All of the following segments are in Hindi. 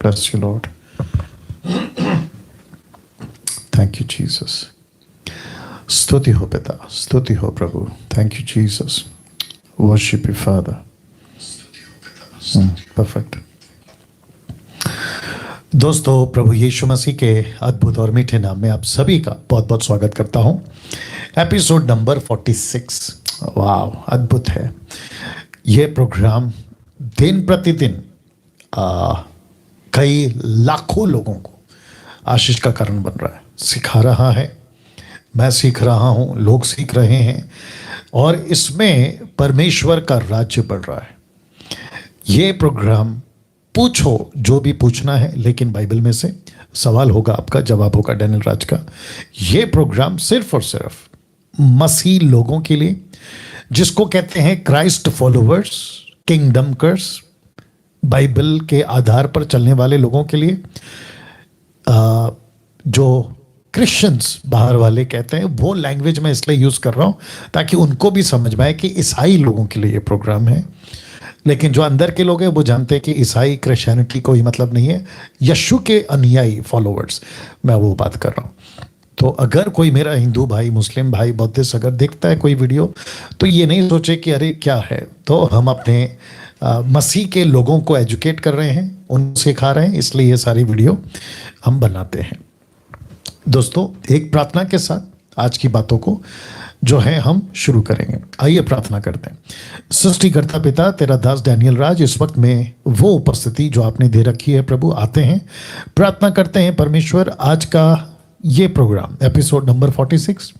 Bless you, Lord. Thank you, Jesus. स्तुति हो पिता, स्तुति हो प्रभु. Thank you, Jesus. Worship you, Father. Perfect. दोस्तों, प्रभु यीशु मसीह के अद्भुत और मीठे नाम में आप सभी का बहुत बहुत स्वागत करता हूं. Episode number 46. वाह, अद्भुत है. यह प्रोग्राम दिन प्रतिदिन कई लाखों लोगों को आशीष का कारण बन रहा है, सिखा रहा है. मैं सीख रहा हूं, लोग सीख रहे हैं और इसमें परमेश्वर का राज्य बढ़ रहा है. ये प्रोग्राम पूछो जो भी पूछना है, लेकिन बाइबल में से सवाल होगा, आपका जवाब होगा डैनियल राज का. ये प्रोग्राम सिर्फ और सिर्फ मसीह लोगों के लिए, जिसको कहते हैं क्राइस्ट फॉलोवर्स, किंगडम कर्स, बाइबल के आधार पर चलने वाले लोगों के लिए. जो क्रिश्चियंस बाहर वाले कहते हैं, वो लैंग्वेज में इसलिए यूज कर रहा हूं ताकि उनको भी समझ में आए कि ईसाई लोगों के लिए ये प्रोग्राम है. लेकिन जो अंदर के लोग हैं वो जानते हैं कि ईसाई क्रिश्चियनिटी कोई मतलब नहीं है, यीशु के अनुयायी फॉलोवर्स, मैं वो बात कर रहा हूँ. तो अगर कोई मेरा हिंदू भाई, मुस्लिम भाई, बौद्धिस्ट अगर देखता है कोई वीडियो, तो ये नहीं सोचे कि अरे क्या है. तो हम अपने मसीह के लोगों को एजुकेट कर रहे हैं, उनको सिखा रहे हैं, इसलिए ये सारी वीडियो हम बनाते हैं. दोस्तों, एक प्रार्थना के साथ आज की बातों को जो है हम शुरू करेंगे. आइए प्रार्थना करते हैं. सृष्टिकर्ता पिता, तेरा दास डैनियल राज इस वक्त में वो उपस्थिति जो आपने दे रखी है प्रभु, आते हैं, प्रार्थना करते हैं परमेश्वर, आज का ये प्रोग्राम एपिसोड नंबर 46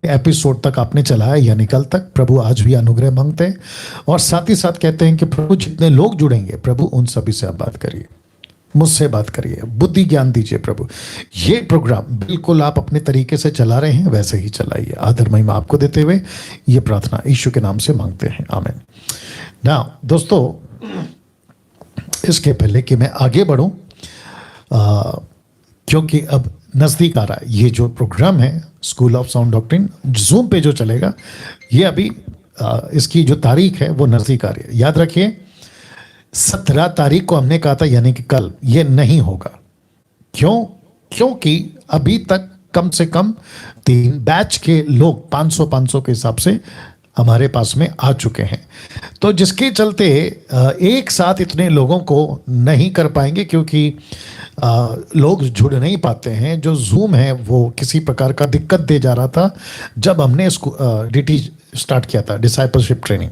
एपिसोड तक आपने चलाया, यानी कल तक. प्रभु आज भी अनुग्रह मांगते हैं और साथ ही साथ कहते हैं कि प्रभु जितने लोग जुड़ेंगे प्रभु उन सभी से आप बात करिए, मुझसे बात करिए, बुद्धि ज्ञान दीजिए प्रभु. ये प्रोग्राम बिल्कुल आप अपने तरीके से चला रहे हैं, वैसे ही चलाइए. आदर महिमा आपको देते हुए ये प्रार्थना यीशु के नाम से मांगते हैं, आमीन. नाउ दोस्तों, इसके पहले कि मैं आगे बढ़ूं, क्योंकि अब नज़दीक आ रहा है ये जो प्रोग्राम है school of sound doctrine, zoom पे जो चलेगा, ये अभी इसकी जो तारीख है वो नज़दीक आ रही है. याद रखिए 17 तारीख को हमने कहा था, यानी कि कल, ये नहीं होगा. क्यों? क्योंकि अभी तक कम से कम 3 बैच के लोग 500 के हिसाब से हमारे पास में आ चुके हैं. तो जिसके चलते एक साथ इतने लोगों को नहीं कर पाएंगे, क्योंकि लोग जुड़ नहीं पाते हैं. जो जूम है वो किसी प्रकार का दिक्कत दे जा रहा था जब हमने इसको डीटी स्टार्ट किया था, डिसाइपलशिप ट्रेनिंग.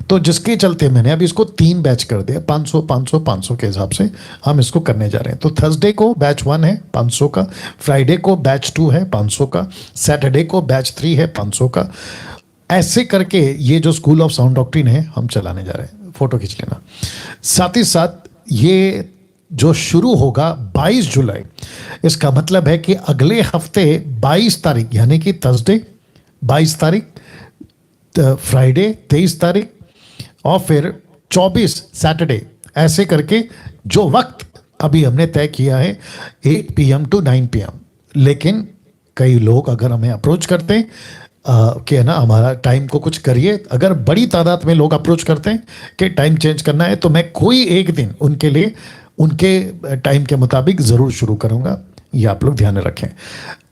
तो जिसके चलते मैंने अभी इसको 3 बैच कर दिया, 500 के हिसाब से हम इसको करने जा रहे हैं. तो थर्सडे को बैच 1 है 500 का, फ्राइडे को बैच 2 है 500 का, सैटरडे को बैच 3 है 500 का. ऐसे करके ये जो स्कूल ऑफ साउंड डॉक्ट्रिन है हम चलाने जा रहे हैं. फोटो खींच लेना. साथ ही साथ ये जो शुरू होगा 22 जुलाई, इसका मतलब है कि अगले हफ्ते 22 तारीख, यानी कि थर्सडे 22 तारीख, फ्राइडे 23 तारीख और फिर 24 सैटरडे, ऐसे करके जो वक्त अभी हमने तय किया है 8 PM to 9 PM. लेकिन कई लोग अगर हमें अप्रोच करते हैं कि है ना हमारा टाइम को कुछ करिए, अगर बड़ी तादाद में लोग अप्रोच करते हैं कि टाइम चेंज करना है, तो मैं कोई एक दिन उनके लिए उनके टाइम के मुताबिक ज़रूर शुरू करूँगा. ये आप लोग ध्यान में रखें.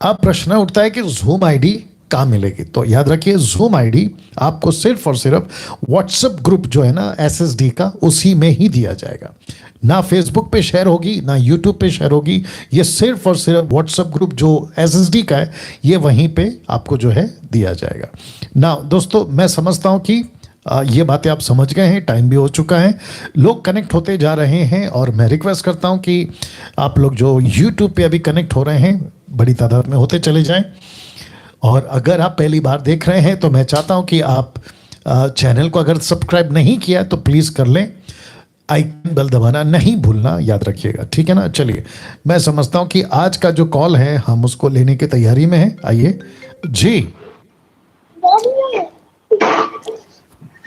अब प्रश्न उठता है कि जूम आईडी कहाँ मिलेगी. तो याद रखिए, जूम आईडी आपको सिर्फ और सिर्फ व्हाट्सएप ग्रुप जो है ना SSD का, उसी में ही दिया जाएगा. ना फेसबुक पे शेयर होगी, ना यूट्यूब पे शेयर होगी. ये सिर्फ और सिर्फ व्हाट्सएप ग्रुप जो SSD का है, ये वहीं पे आपको जो है दिया जाएगा. ना दोस्तों, मैं समझता हूँ कि ये बातें आप समझ गए हैं. टाइम भी हो चुका है, लोग कनेक्ट होते जा रहे हैं और मैं रिक्वेस्ट करता हूँ कि आप लोग जो यूट्यूब पे अभी कनेक्ट हो रहे हैं, बड़ी तादाद में होते चले जाएं. और अगर आप पहली बार देख रहे हैं तो मैं चाहता हूं कि आप चैनल को अगर सब्सक्राइब नहीं किया तो प्लीज़ कर लें. आइकन बेल दबाना नहीं भूलना, याद रखिएगा, ठीक है ना. चलिए, मैं समझता हूं कि आज का जो कॉल है हम उसको लेने की तैयारी में हैं. आइए जी.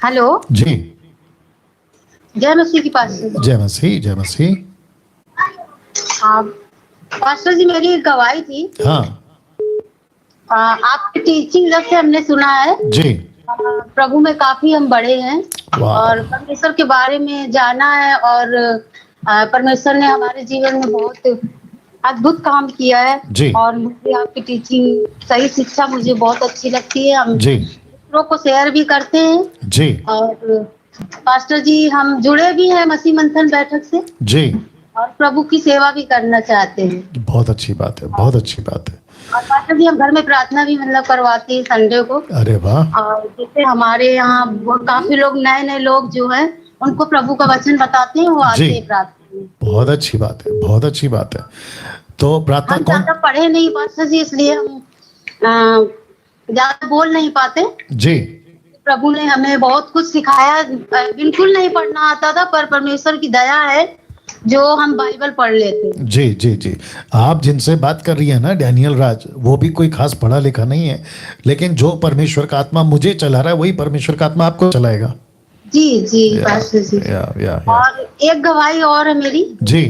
हेलो जी. जय मसीह की पास. जय मसीह, जय मसीह. पास्टर जी, मेरी एक गवाही थी. हाँ. आपकी टीचिंग जब से हमने सुना है जी, प्रभु में काफी हम बड़े हैं और परमेश्वर के बारे में जाना है और परमेश्वर ने हमारे जीवन में बहुत अद्भुत काम किया है। जी। और मुझे आपकी टीचिंग, सही शिक्षा मुझे बहुत अच्छी लगती है। हम जी दूसरों को शेयर भी करते हैं। जी और पास्टर जी, हम जुड़े भी हैं मसीह मंथन बैठक से जी, और प्रभु की सेवा भी करना चाहते हैं। बहुत अच्छी बात है, बहुत अच्छी बात है। और पास्टर जी, हम घर में प्रार्थना भी मतलब करवाते हैं संडे को। अरे वाह, और जैसे हमारे यहाँ काफी लोग, नए नए लोग जो हैं, उनको प्रभु का वचन बताते हैं, वो आते जी। हैं प्रार्थना में। बहुत अच्छी बात है, बहुत अच्छी बात है। तो प्रार्थना हम कौन? ज्यादा पढ़े नहीं पास्टर जी, इसलिए हम ज्यादा बोल नहीं पाते। जी प्रभु ने हमें बहुत कुछ सिखाया। बिल्कुल नहीं पढ़ना आता था, पर परमेश्वर की दया है जो हम बाइबल पढ़ लेते हैं। जी जी जी, आप जिनसे बात कर रही है ना, डैनियल राज, वो भी कोई खास पढ़ा लिखा नहीं है, लेकिन जो परमेश्वर का आत्मा मुझे चला रहा है वही परमेश्वर का आत्मा आपको चलाएगा। जी जी या, पास्टर जी। या। और एक गवाही और है मेरी। जी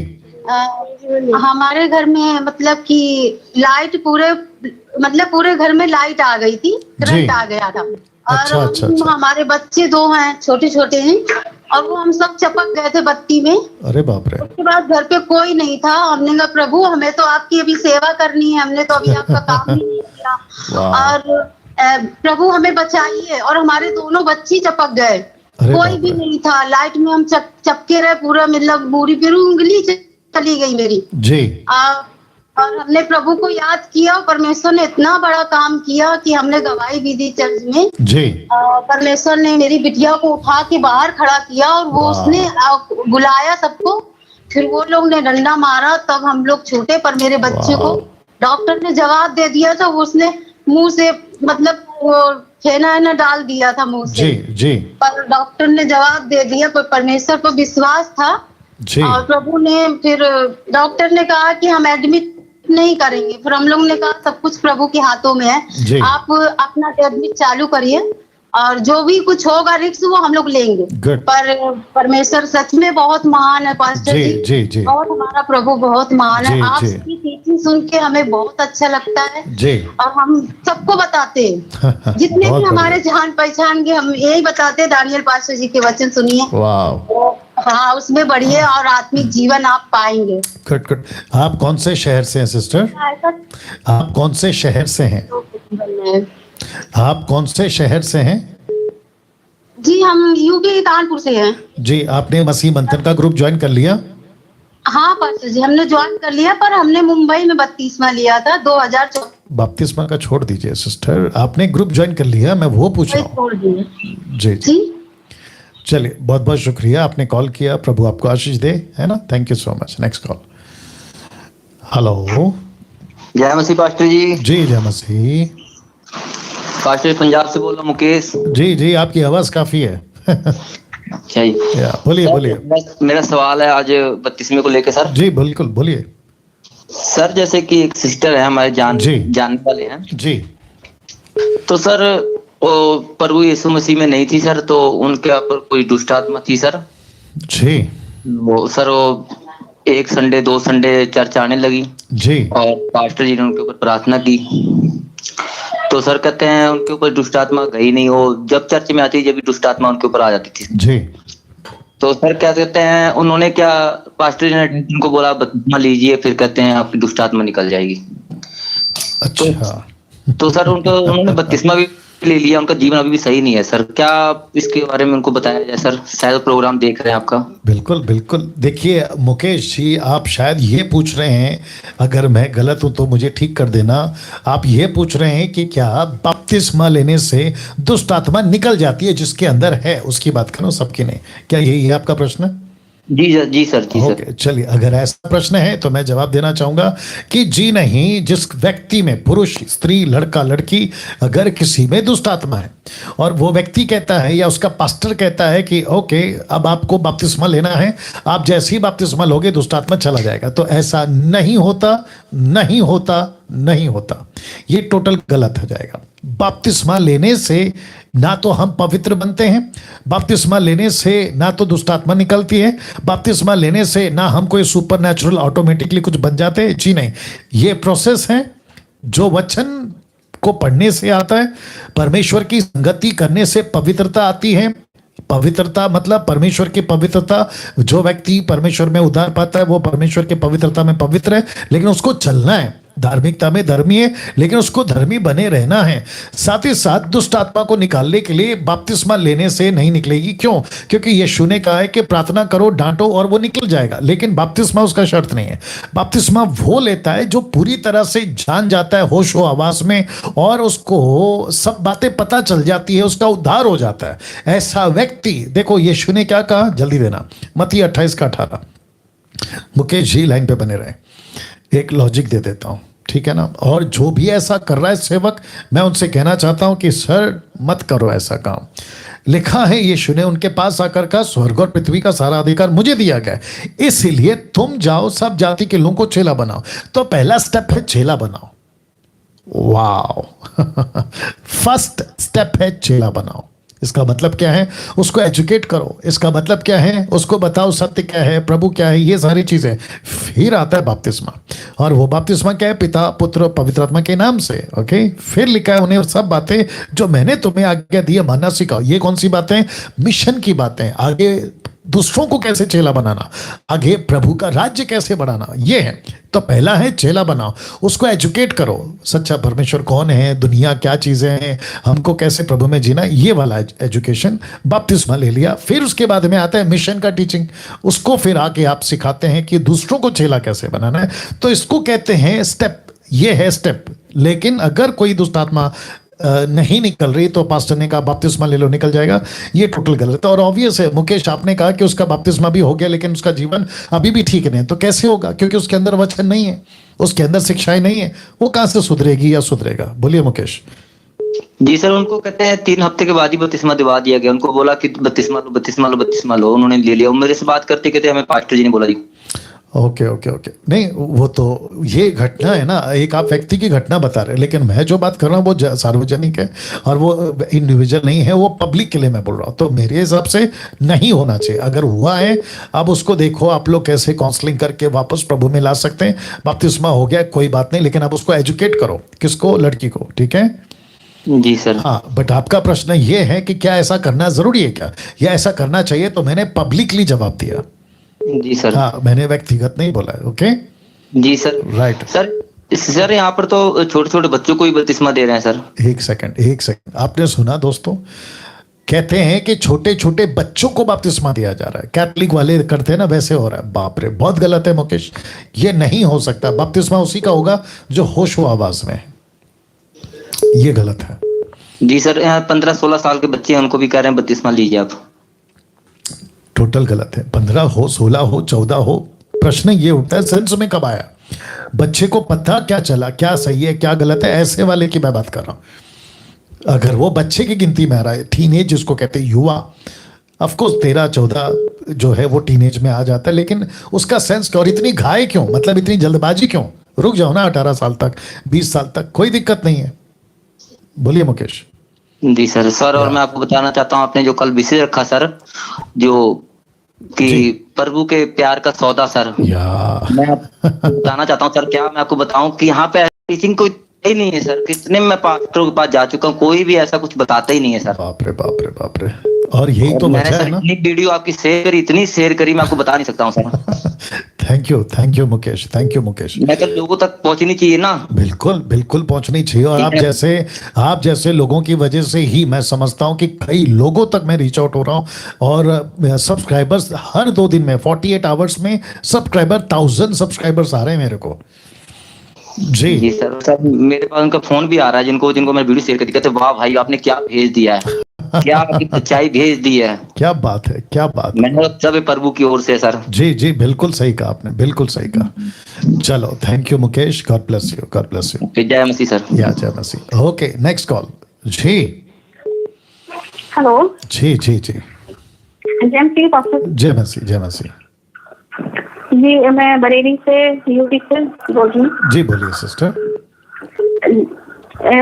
हमारे घर में मतलब कि लाइट पूरे घर में लाइट आ गई थी, करंट आ गया था। और अच्छा, अच्छा, अच्छा। हमारे बच्चे 2 हैं, छोटे छोटे हैं, और वो हम सब चपक गए थे बत्ती में। अरे बाप रे, उसके बाद घर पे कोई नहीं था। हमने कहा प्रभु, हमें तो आपकी अभी सेवा करनी है, हमने तो अभी आपका काम ही नहीं किया। वाह। और प्रभु हमें बचाइए। और हमारे दोनों बच्चे चपक गए, अरे कोई बाप भी रे। नहीं था। लाइट में हम चपके रहे पूरा, मतलब पूरी उंगली चली गई मेरी। जी और हमने प्रभु को याद किया, और परमेश्वर ने इतना बड़ा काम किया कि हमने गवाही भी दी चर्च में। जी, परमेश्वर ने मेरी बिटिया को उठा के बाहर खड़ा किया, और वो वाह। उसने बुलाया सबको। फिर वो लोग ने डंडा मारा, तब हम लोग छूटे। पर मेरे बच्चे को डॉक्टर ने जवाब दे दिया था, उसने मुंह से मतलब वो फेना डाल दिया था मुंह से। जी जी पर डॉक्टर ने जवाब दे दिया, पर परमेश्वर पर विश्वास था। जी, और प्रभु ने फिर, डॉक्टर ने कहा कि हम एडमिट नहीं करेंगे। फिर हम लोगों ने कहा सब कुछ प्रभु के हाथों में जी। है, आप अपना एडमिट चालू करिए, और जो भी कुछ होगा रिस्क वो हम लोग लेंगे। Good. पर परमेश्वर सच में बहुत महान है पास्टर जी, जी। जी, जी। और हमारा प्रभु बहुत महान है। जी, जी। आपकी टीचिंग सुन के हमें बहुत अच्छा लगता है, जी। और हम सबको बताते हैं, जितने बहुत भी हमारे बढ़िया। जान पहचान के, हम यही बताते हैं, दानियल पास्टर जी के वचन सुनिए। वाह, हाँ, उसमें बढ़िए और आत्मिक जीवन आप पाएंगे। कट। आप कौन से शहर से हैं सिस्टर? आप कौन से शहर से हैं? आप कौन से शहर से हैं? जी, हम यूपी कानपुर से हैं। जी, आपने मसीह मंथन का ग्रुप ज्वाइन कर लिया? हाँ पास्टर जी, हमने ज्वाइन कर लिया, पर हमने मुंबई में बपतिस्मा लिया था 2014। बपतिस्मा का छोड़ दीजिए सिस्टर, आपने ग्रुप ज्वाइन कर लिया, मैं वो पूछ रहा हूँ। छोड़ दिए। जी जी, चलिए, बहुत बहुत शुक्रिया, आपने कॉल किया, प्रभु आपको आशीष दे, है ना। Thank you so much. Next call. Hello. जय मसीह पास्टर जी। जी जय मसीह। पास्टर पंजाब से बोल रहा हूँ, मुकेश। जी जी, आपकी आवाज काफी है। अच्छा जी, बोलिए सर, बोलिए। मेरा सवाल है आज 32वें को लेकर सर। जी बिल्कुल, बोलिए। सर, जैसे कि एक सिस्टर है हमारे जी। जानने वाले हैं, जी तो सर वो प्रभु यीशु मसीह में नहीं थी सर, तो उनके ऊपर कोई दुष्ट आत्मा थी सर। जी वो एक संडे 2 संडे चर्च आने लगी जी और पास्टर जी ने उनके ऊपर प्रार्थना की, तो सर कहते हैं उनके ऊपर दुष्ट आत्मा गई नहीं, वो जब चर्च में आती जब भी दुष्ट आत्मा उनके ऊपर आ जाती थी। जी। तो सर क्या कहते हैं, उन्होंने क्या, पास्टर जी ने उनको बोला बपतिस्मा लीजिए, फिर कहते हैं आपकी दुष्ट आत्मा निकल जाएगी। अच्छा। तो सर उन्होंने बपतिस्मा भी ले लिया, उनका जीवन अभी भी सही नहीं है सर, क्या इसके बारे में उनको बताया जाए सर? शायद प्रोग्राम देख रहे हैं आपका। बिल्कुल बिल्कुल, देखिए मुकेश जी, आप शायद ये पूछ रहे हैं, अगर मैं गलत हूं तो मुझे ठीक कर देना, आप ये पूछ रहे हैं कि क्या बपतिस्मा लेने से दुष्ट आत्मा निकल जाती है जिसके अंदर है, उसकी बात करो, सबकी नहीं, क्या यही है आपका प्रश्न? जी सर। ओके, चलिए, अगर ऐसा प्रश्न है तो मैं जवाब देना चाहूंगा कि जी नहीं। जिस व्यक्ति में, पुरुष स्त्री लड़का लड़की, अगर किसी में दुष्ट आत्मा है और वो व्यक्ति कहता है या उसका पास्टर कहता है कि ओके अब आपको बपतिस्मा लेना है, आप जैसे ही बपतिस्मा लोगे दुष्ट आत्मा चला जाएगा, तो ऐसा नहीं होता, नहीं होता, नहीं होता। ये टोटल गलत हो जाएगा। बपतिस्मा लेने से ना तो हम पवित्र बनते हैं, बपतिस्मा लेने से ना तो दुष्ट आत्मा निकलती है, बपतिस्मा लेने से ना हम कोई सुपर नेचुरल ऑटोमेटिकली कुछ बन जाते हैं। जी नहीं, ये प्रोसेस है जो वचन को पढ़ने से आता है, परमेश्वर की संगति करने से पवित्रता आती है, पवित्रता मतलब परमेश्वर की पवित्रता। जो व्यक्ति परमेश्वर में उद्धार पाता है वो परमेश्वर की पवित्रता में पवित्र है, लेकिन उसको चलना है, धार्मिकता में धर्मी है, लेकिन उसको धर्मी बने रहना है। साथ ही साथ दुष्ट आत्मा को निकालने के लिए बपतिस्मा लेने से नहीं निकलेगी। क्यों? क्योंकि यीशु ने कहा है कि प्रार्थना करो, डांटो और वो निकल जाएगा, लेकिन बपतिस्मा उसका शर्त नहीं है। बपतिस्मा वो लेता है जो पूरी तरह से जान जाता है होश हो आवाज में, और उसको सब बातें पता चल जाती है, उसका उद्धार हो जाता है। ऐसा व्यक्ति, देखो यीशु ने क्या कहा, जल्दी देना, मत्ती 28:18। मुकेश जी लाइन पे बने रहे, एक लॉजिक दे देता हूं, ठीक है ना। और जो भी ऐसा कर रहा है सेवक, मैं उनसे कहना चाहता हूं कि सर मत करो ऐसा काम। लिखा है यीशु ने उनके पास आकर कहा, स्वर्ग और पृथ्वी का सारा अधिकार मुझे दिया गया है, इसलिए तुम जाओ सब जाति के लोगों को चेला बनाओ। तो पहला स्टेप है चेला बनाओ। वाओ फर्स्ट स्टेप है चेला बनाओ। इसका मतलब क्या है? उसको एजुकेट करो। इसका मतलब क्या है? उसको बताओ सत्य क्या है, प्रभु क्या है, ये सारी चीजें। फिर आता है बपतिस्मा, और वो बपतिस्मा क्या है? पिता पुत्र और पवित्र आत्मा के नाम से। ओके, फिर लिखा है उन्हें सब बातें जो मैंने तुम्हें आज्ञा दी है मानना सिखाओ। ये कौन सी बातें? मिशन की बातें, आगे दूसरों को कैसे चेला बनाना, आगे प्रभु का राज्य कैसे बढ़ाना, ये है। तो पहला है चेला बनाओ, उसको एजुकेट करो, सच्चा परमेश्वर कौन है, दुनिया क्या चीजें हैं, हमको कैसे प्रभु में जीना, ये वाला एजुकेशन बपतिस्मा ले लिया। फिर उसके बाद में आता है मिशन का टीचिंग, उसको फिर आके आप सिखाते हैं कि दूसरों को चेला कैसे बनाना है। तो इसको कहते हैं स्टेप, ये है स्टेप। लेकिन अगर कोई दुष्ट आत्मा नहीं निकल रही तो पास्टर ने कहा बपतिस्मा ले लो निकल जाएगा, ये टोटल गलत है। और ऑब्वियस है, मुकेश आपने कहा कि उसका बपतिस्मा भी हो गया लेकिन उसका जीवन अभी भी ठीक नहीं है, तो कैसे होगा? क्योंकि उसके अंदर वचन नहीं है, उसके अंदर शिक्षाएं नहीं है, वो कहां से सुधरेगी या सुधरेगा? बोलिए मुकेश। जी सर, उनको कहते हैं 3 हफ्ते के बाद ही बपतिस्मा दिवा दिया गया। उनको बोला कि बपतिस्मा लो बपतिस्मा लो बपतिस्मा लो, उन्होंने ले लिया। मेरे से बात करते कहते हमें पास्टर जी ने बोला जी। ओके ओके ओके, नहीं वो तो ये घटना है ना, एक आप व्यक्ति की घटना बता रहे हैं, लेकिन मैं जो बात कर रहा हूँ वो सार्वजनिक है और वो इंडिविजुअल नहीं है, वो पब्लिक के लिए मैं बोल रहा हूँ। तो मेरे हिसाब से नहीं होना चाहिए। अगर हुआ है, अब उसको देखो आप लोग कैसे काउंसलिंग करके वापस प्रभु में ला सकते हैं। बपतिस्मा हो गया कोई बात नहीं, लेकिन अब उसको एजुकेट करो। किसको? लड़की को, ठीक है जी सर। हाँ, बट आपका प्रश्न ये है कि क्या ऐसा करना जरूरी है क्या, या ऐसा करना चाहिए? तो मैंने पब्लिकली जवाब दिया जी सर। हाँ, मैंने व्यक्तिगत नहीं बोला है। ओके जी सर। राइट सर यहाँ पर तो छोटे छोटे बच्चों को ही बपतिस्मा दे रहे हैं सर। एक सेकंड, आपने सुना दोस्तों? कहते हैं कि छोटे छोटे बच्चों को बपतिस्मा दिया जा रहा है। कैथलिक वाले करते हैं ना, वैसे हो रहा है। बाप रे, बहुत गलत है मुकेश, ये नहीं हो सकता। बपतिस्मा उसी का होगा जो होश हो आवाज में है, ये गलत है। जी सर, यहाँ 15-16 साल के बच्चे हैं, उनको भी कह रहे हैं बपतिस्मा लीजिए आप। टोटल गलत है। 15 हो, 16 हो, 14 हो, प्रश्न ये उठता है सेंस में कब आया? बच्चे को पता क्या चला, क्या सही है क्या गलत है, ऐसे वाले की मैं बात कर रहा हूं। अगर वो बच्चे की गिनती में आ रहा है, टीनेज जिसको कहते हैं, युवा, ऑफकोर्स 13-14 जो है वो टीनेज में आ जाता है, लेकिन उसका सेंस क्यों? और इतनी घाय क्यों, मतलब इतनी जल्दबाजी क्यों? रुक जाओ ना, 18 साल तक, 20 साल तक, कोई दिक्कत नहीं है। बोलिए मुकेश। जी सर। और मैं आपको बताना चाहता हूँ, आपने जो कल विषय रखा सर, जो कि प्रभु के प्यार का सौदा सर, मैं बताना चाहता हूँ सर, क्या मैं आपको बताऊं कि यहाँ पे टीचिंग कोई ही नहीं है सर। कितने मैं पास्टरों के पास जा चुका हूँ, कोई भी ऐसा कुछ बताता ही नहीं है सर। बाप रे बाप रे बाप रे। और यही तो मैंने वजह सर है ना। इतनी वीडियो आपकी शेयर करी, इतनी शेयर करी, मैं आपको बता नहीं सकता हूँ sir. Thank you Mukesh, thank you Mukesh. मैं तो लोगों तक पहुंचनी चाहिए ना। बिल्कुल बिल्कुल पहुंचनी चाहिए। और आप जैसे लोगों की वजह से ही मैं समझता हूं कि कई लोगों तक मैं रीच आउट हो रहा हूं। और सब्सक्राइबर्स हर 2 दिन में 48 आवर्स में सब्सक्राइबर 1000 सब्सक्राइबर्स आ रहे हैं मेरे को। जी सर मेरे पास उनका फोन भी आ रहा है, जिनको मैं वीडियो शेयर कर दी, कहते वाह भाई आपने क्या भेज दिया है, क्या सच्चाई भेज दी है। क्या बात है, क्या बात है। मैंने सब प्रभु की ओर से सर। जी बिल्कुल सही कहा आपने, बिल्कुल सही कहा। चलो thank you Mukesh, God bless you, God bless you. जय मसीह सर। या जय मसीह। Okay next call. जी हेलो। जी जय मसीह पास्टर। जय मसीह, जय मसीह। जी मैं बरेली से यूपी से बोल रही हूँ। जी बोलिए सिस्टर।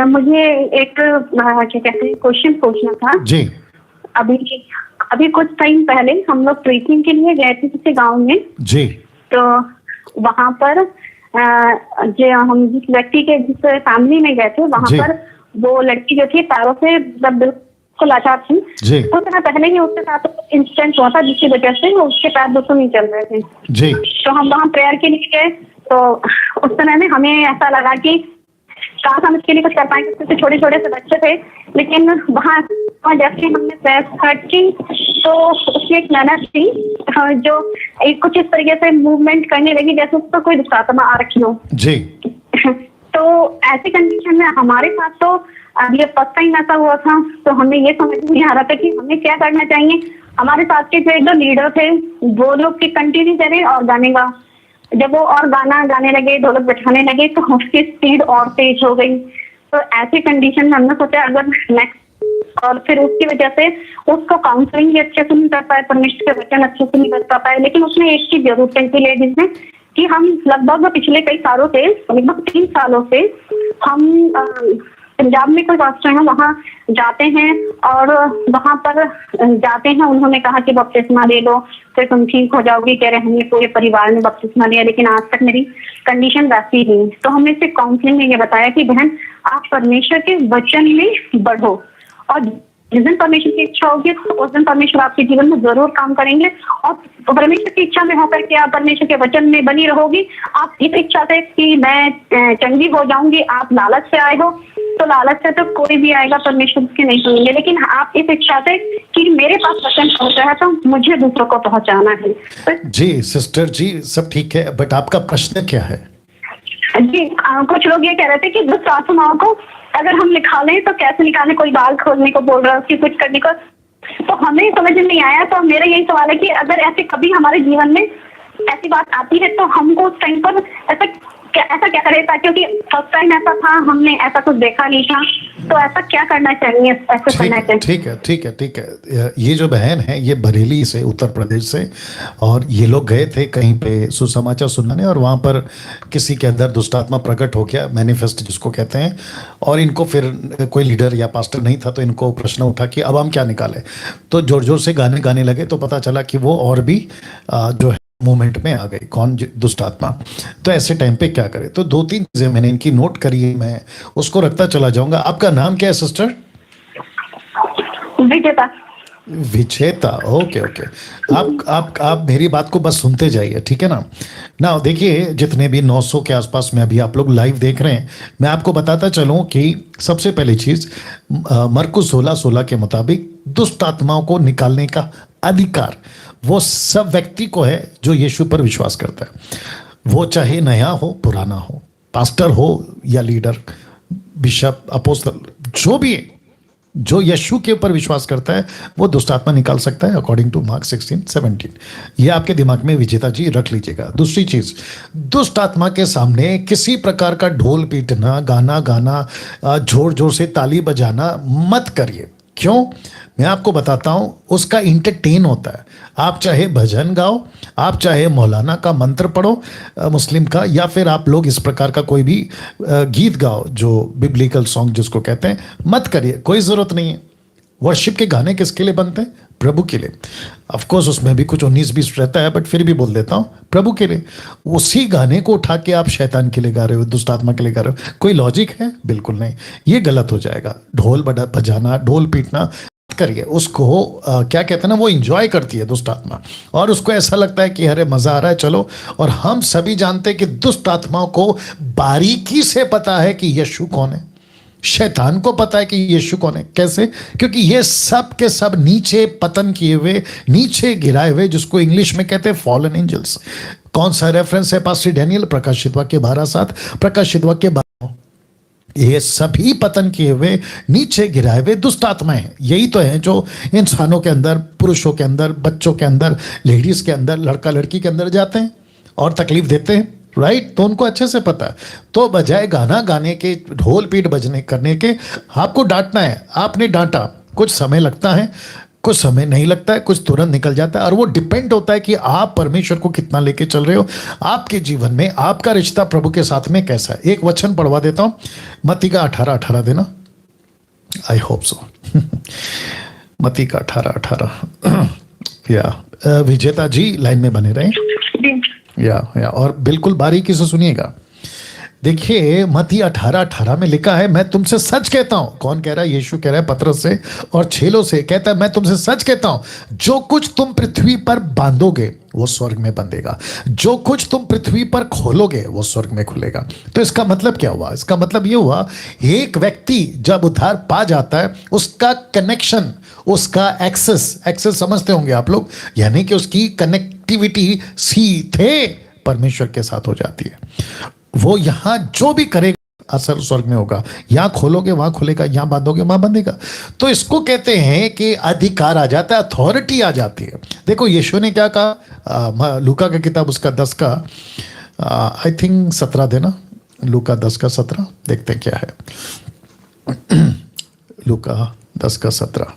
मुझे एक क्या कहते हैं क्वेश्चन पूछना था। जी अभी कुछ टाइम पहले हम लोग ट्रेकिंग के लिए गए थे किसी गांव में। जी तो वहां पर जो हम जिस व्यक्ति के जिस फैमिली में गए थे वहां पर वो लड़की जो थी पैरों से मतलब को लाचार थी। जी कुछ समय पहले ही उसके साथ इंसिडेंट हुआ था जिसकी वजह से वो उसके पैर दोस्तों नहीं चल रहे थे। जी तो हम वहाँ प्रेयर के लिए गए, तो उस समय में हमें ऐसा लगा कि काश हम इसके लिए कुछ कर पाएंगे, क्योंकि छोटे छोटे से बच्चे थे। लेकिन वहाँ जैसे हमने प्रेयर स्टार्ट की तो उसकी एक ननद थी जो कुछ इस तरीके से मूवमेंट करने लगी जैसे उसको कोई दुष्टात्मा आ रखी हो। जी तो ऐसी कंडीशन में हमारे साथ तो अब ये फर्स्ट टाइम ऐसा हुआ था, तो हमें ये समझ नहीं आ रहा था कि हमें क्या करना चाहिए। हमारे साथ के जो एक दो लीडर थे वो लोग की कंटिन्यू करें और गाने का, जब वो और गाना गाने लगे, ढोलक बैठाने लगे तो उसकी स्पीड और तेज हो गई। तो ऐसी कंडीशन में हमने सोचा अगर नेक्स्ट, और फिर उसकी वजह से उसको काउंसलिंग भी अच्छे से नहीं कर पाए, परमेश्वर के वचन अच्छे से नहीं कर पाए। लेकिन उसने एक चीज जरूर कही थी लेडीज ने कि हम लगभग पिछले कई सालों से, लगभग 3 सालों से हम पंजाब में कोई पास्टर हैं वहाँ जाते हैं और वहाँ पर जाते हैं। उन्होंने कहा कि बपतिस्मा ले लो फिर तुम ठीक हो जाओगी, कह रहे हमने पूरे परिवार ने बपतिस्मा लिया लेकिन आज तक मेरी कंडीशन वैसी ही। तो हमने सिर्फ काउंसलिंग में ये बताया कि बहन आप परमेश्वर के वचन में बढ़ो, और जिस दिन परमेश्वर की इच्छा होगी उस दिन परमेश्वर आपके जीवन में जरूर काम करेंगे। और परमेश्वर की इच्छा में होकर के आप परमेश्वर के वचन में बनी रहोगी। आप इस इच्छा से कि मैं चंगी हो जाऊंगी, आप लालच से आए हो, तो लालच से तो कोई भी आएगा परमेश्वर के नहीं सुनेंगे। लेकिन आप इस इच्छा से कि मेरे पास वचन पहुंचा है तो मुझे दूसरों को पहुंचाना है। तो जी सिस्टर जी सब ठीक है, बट आपका प्रश्न क्या है? जी कुछ लोग ये कह रहे थे कि दुष्ट आत्माओं को अगर हम निकालें तो कैसे निकालें, कोई बाल खोलने को बोल रहा है, उसकी कुछ करने को, तो हमें समझ में नहीं आया। तो मेरा यही सवाल है कि अगर ऐसे कभी हमारे जीवन में ऐसी बात आती है तो हमको उस टाइम पर ऐसा क्या करें, क्योंकि फर्स्ट टाइम ऐसा था, हमने ऐसा कुछ देखा नहीं था, तो ऐसा क्या करना चाहिए, ऐसा करना चाहिए। ठीक है। ये जो बहन है ये बरेली से, उत्तर प्रदेश से, और ये लोग गए थे कहीं पे सुसमाचार सुनाने, और वहाँ पर किसी के अंदर दुष्टात्मा प्रकट हो गया, मैनिफेस्ट जिसको कहते हैं, और इनको फिर कोई लीडर या पास्टर नहीं था तो इनको प्रश्न उठा कि अब हम क्या निकालें। तो जोर जोर से गाने गाने लगे, तो पता चला कि वो और भी जो है मूवमेंट में आ गई, कौन दुष्ट आत्मा। तो ऐसे टाइम पे क्या करें? तो 2-3 चीजें मैंने इनकी नोट करी है, मैं उसको रखता चला जाऊंगा। आपका नाम क्या है सिस्टर? विजेता। विजेता, ओके। आप मेरी बात को बस सुनते जाइए, ठीक है ना। ना देखिए, जितने भी 900 के आसपास में अभी आप लोग लाइव देख रहे हैं, मैं आपको बताता चलूं कि सबसे पहली चीज मरकुस 16:16 के मुताबिक दुष्ट आत्माओं को निकालने का अधिकार वो सब व्यक्ति को है जो यीशु पर विश्वास करता है। वो चाहे नया हो पुराना हो, पास्टर हो या लीडर, बिशप, अपोस्तल, जो भी है, जो यीशु के ऊपर विश्वास करता है वो दुष्ट आत्मा निकाल सकता है, अकॉर्डिंग टू मार्क 16:17। ये आपके दिमाग में विजेता जी रख लीजिएगा। दूसरी चीज, दुष्ट आत्मा के सामने किसी प्रकार का ढोल पीटना, गाना गाना, जोर जोर से ताली बजाना मत करिए। क्यों? मैं आपको बताता हूं, उसका इंटरटेन होता है। आप चाहे भजन गाओ, आप चाहे मौलाना का मंत्र पढ़ो मुस्लिम का, या फिर आप लोग इस प्रकार का कोई भी गीत गाओ जो बिब्लिकल सॉन्ग जिसको कहते हैं, मत करिए, कोई जरूरत नहीं है। वर्शिप के गाने किसके लिए बनते हैं? प्रभु के लिए। ऑफ कोर्स उसमें भी कुछ 19-20 रहता है, बट फिर भी बोल देता हूं, प्रभु के लिए। उसी गाने को उठा के आप शैतान के लिए गा रहे हो, दुष्ट आत्मा के लिए गा रहे हो, कोई लॉजिक है? बिल्कुल नहीं। ये गलत हो जाएगा। ढोल बजाना, ढोल पीटना करिए। उसको क्या कहते हैं ना, वो इंजॉय करती है दुष्ट आत्मा, और उसको ऐसा लगता है कि अरे मजा आ रहा है, चलो। और हम सभी जानते हैं कि दुष्ट आत्माओं को बारीकी से पता है कि यीशु कौन है, शैतान को पता है कि यीशु कौन है। कैसे? क्योंकि ये सब के सब नीचे पतन किए हुए, नीचे गिराए हुए, जिसको इंग्लिश में कहते हैं फॉलन एंजल्स। कौन सा रेफरेंस है पास्टर डैनियल? प्रकाशित वाक्य 12:7, प्रकाशित वाक्य 12। ये सभी पतन किए हुए, नीचे गिराए हुए दुष्ट आत्माएं हैं। यही तो है जो इंसानों के अंदर, पुरुषों के अंदर, बच्चों के अंदर, लेडीज के अंदर, लड़का लड़की के अंदर जाते हैं और तकलीफ देते हैं, राइट? तो उनको अच्छे से पता है। तो बजाय गाना गाने के, ढोल पीट बजने करने के, आपको डांटना है। आपने डांटा, कुछ समय लगता है, कुछ समय नहीं लगता है, कुछ तुरंत निकल जाता है, और वो डिपेंड होता है कि आप परमेश्वर को कितना लेके चल रहे हो, आपके जीवन में आपका रिश्ता प्रभु के साथ में कैसा है। एक वचन पढ़वा देता हूं, मत्ती का 18:18 देना, आई होप सो। मत्ती का 18:18 या विजेता जी लाइन में बने रहे, या और बिल्कुल बारीकी से सुनिएगा। देखिए मत्ती 18:18 में लिखा है, मैं तुमसे सच कहता हूं। कौन कह रहा है? यीशु कह रहा है पतरस से और चेलों से, कहता है मैं तुमसे सच कहता हूं, जो कुछ तुम पृथ्वी पर बांधोगे वो स्वर्ग में बंधेगा, जो कुछ तुम पृथ्वी पर खोलोगे वो स्वर्ग में खुलेगा। तो इसका मतलब क्या हुआ? इसका मतलब ये हुआ, एक व्यक्ति जब उद्धार पा जाता है, उसका कनेक्शन, उसका एक्सेस समझते होंगे आप लोग, यानी कि उसकी कनेक्टिविटी सीधे परमेश्वर के साथ हो जाती है। वो यहां जो भी करेगा असर स्वर्ग में होगा। यहां खोलोगे वहां खुलेगा, यहां बांधोगे वहां बंधेगा। तो इसको कहते हैं कि अधिकार आ जाता है, अथॉरिटी आ जाती है। देखो यीशु ने क्या कहा, लूका का किताब उसका 10 का आई थिंक 17 देना, लूका 10 का 17 देखते हैं क्या है। लूका 10 का 17,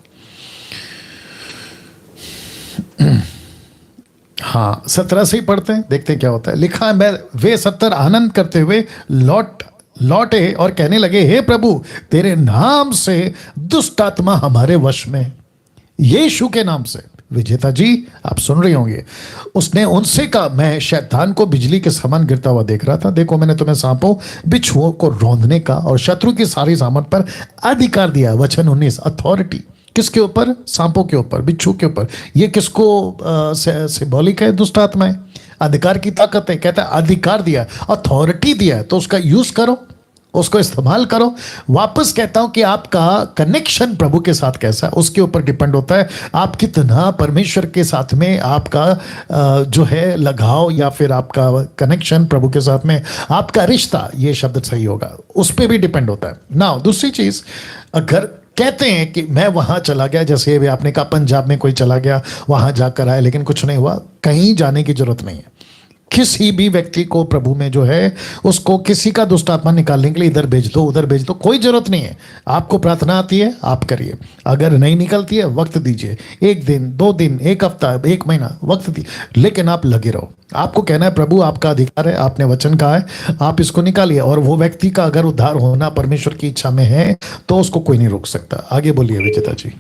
हाँ 17 से ही पढ़ते हैं, देखते हैं क्या होता है। लिखा है, मैं वे 70 आनंद करते हुए लौटे और कहने लगे, हे प्रभु तेरे नाम से दुष्ट आत्मा हमारे वश में, यीशु के नाम से। विजेता जी आप सुन रहे होंगे, उसने उनसे कहा, मैं शैतान को बिजली के समान गिरता हुआ देख रहा था, देखो मैंने तुम्हें सांपों बिच्छुओं को रौंदने का और शत्रु की सारी सामर्थ पर अधिकार दिया। वचन 19, अथॉरिटी किसके ऊपर? सांपों के ऊपर, बिच्छू के ऊपर। ये किसको सिंबॉलिक है? दुष्ट आत्माएं, अधिकार की ताकत है। कहता है अधिकार दिया, अथॉरिटी दिया है, तो उसका यूज करो, उसको इस्तेमाल करो। वापस कहता हूं कि आपका कनेक्शन प्रभु के साथ कैसा है उसके ऊपर डिपेंड होता है, आप कितना परमेश्वर के साथ में आपका जो है लगाव या फिर आपका कनेक्शन प्रभु के साथ में, आपका रिश्ता, ये शब्द सही होगा, उस पर भी डिपेंड होता है। नाउ दूसरी चीज, अगर कहते हैं कि मैं वहां चला गया, जैसे भी आपने कहा पंजाब में कोई चला गया, वहां जाकर आया लेकिन कुछ नहीं हुआ, कहीं जाने की जरूरत नहीं है। किसी भी व्यक्ति को प्रभु में जो है, उसको किसी का दुष्ट आत्मा निकालने के लिए इधर भेज दो उधर भेज दो, कोई जरूरत नहीं है। आपको प्रार्थना आती है आप करिए, अगर नहीं निकलती है वक्त दीजिए, 1 दिन 2 दिन 1 हफ्ता 1 महीना वक्त दीजिए, लेकिन आप लगे रहो। आपको कहना है प्रभु आपका अधिकार है, आपने वचन कहा है, आप इसको निकालिए। और वो व्यक्ति का अगर उद्धार होना परमेश्वर की इच्छा में है तो उसको कोई नहीं रोक सकता। आगे बोलिए विजेता जी।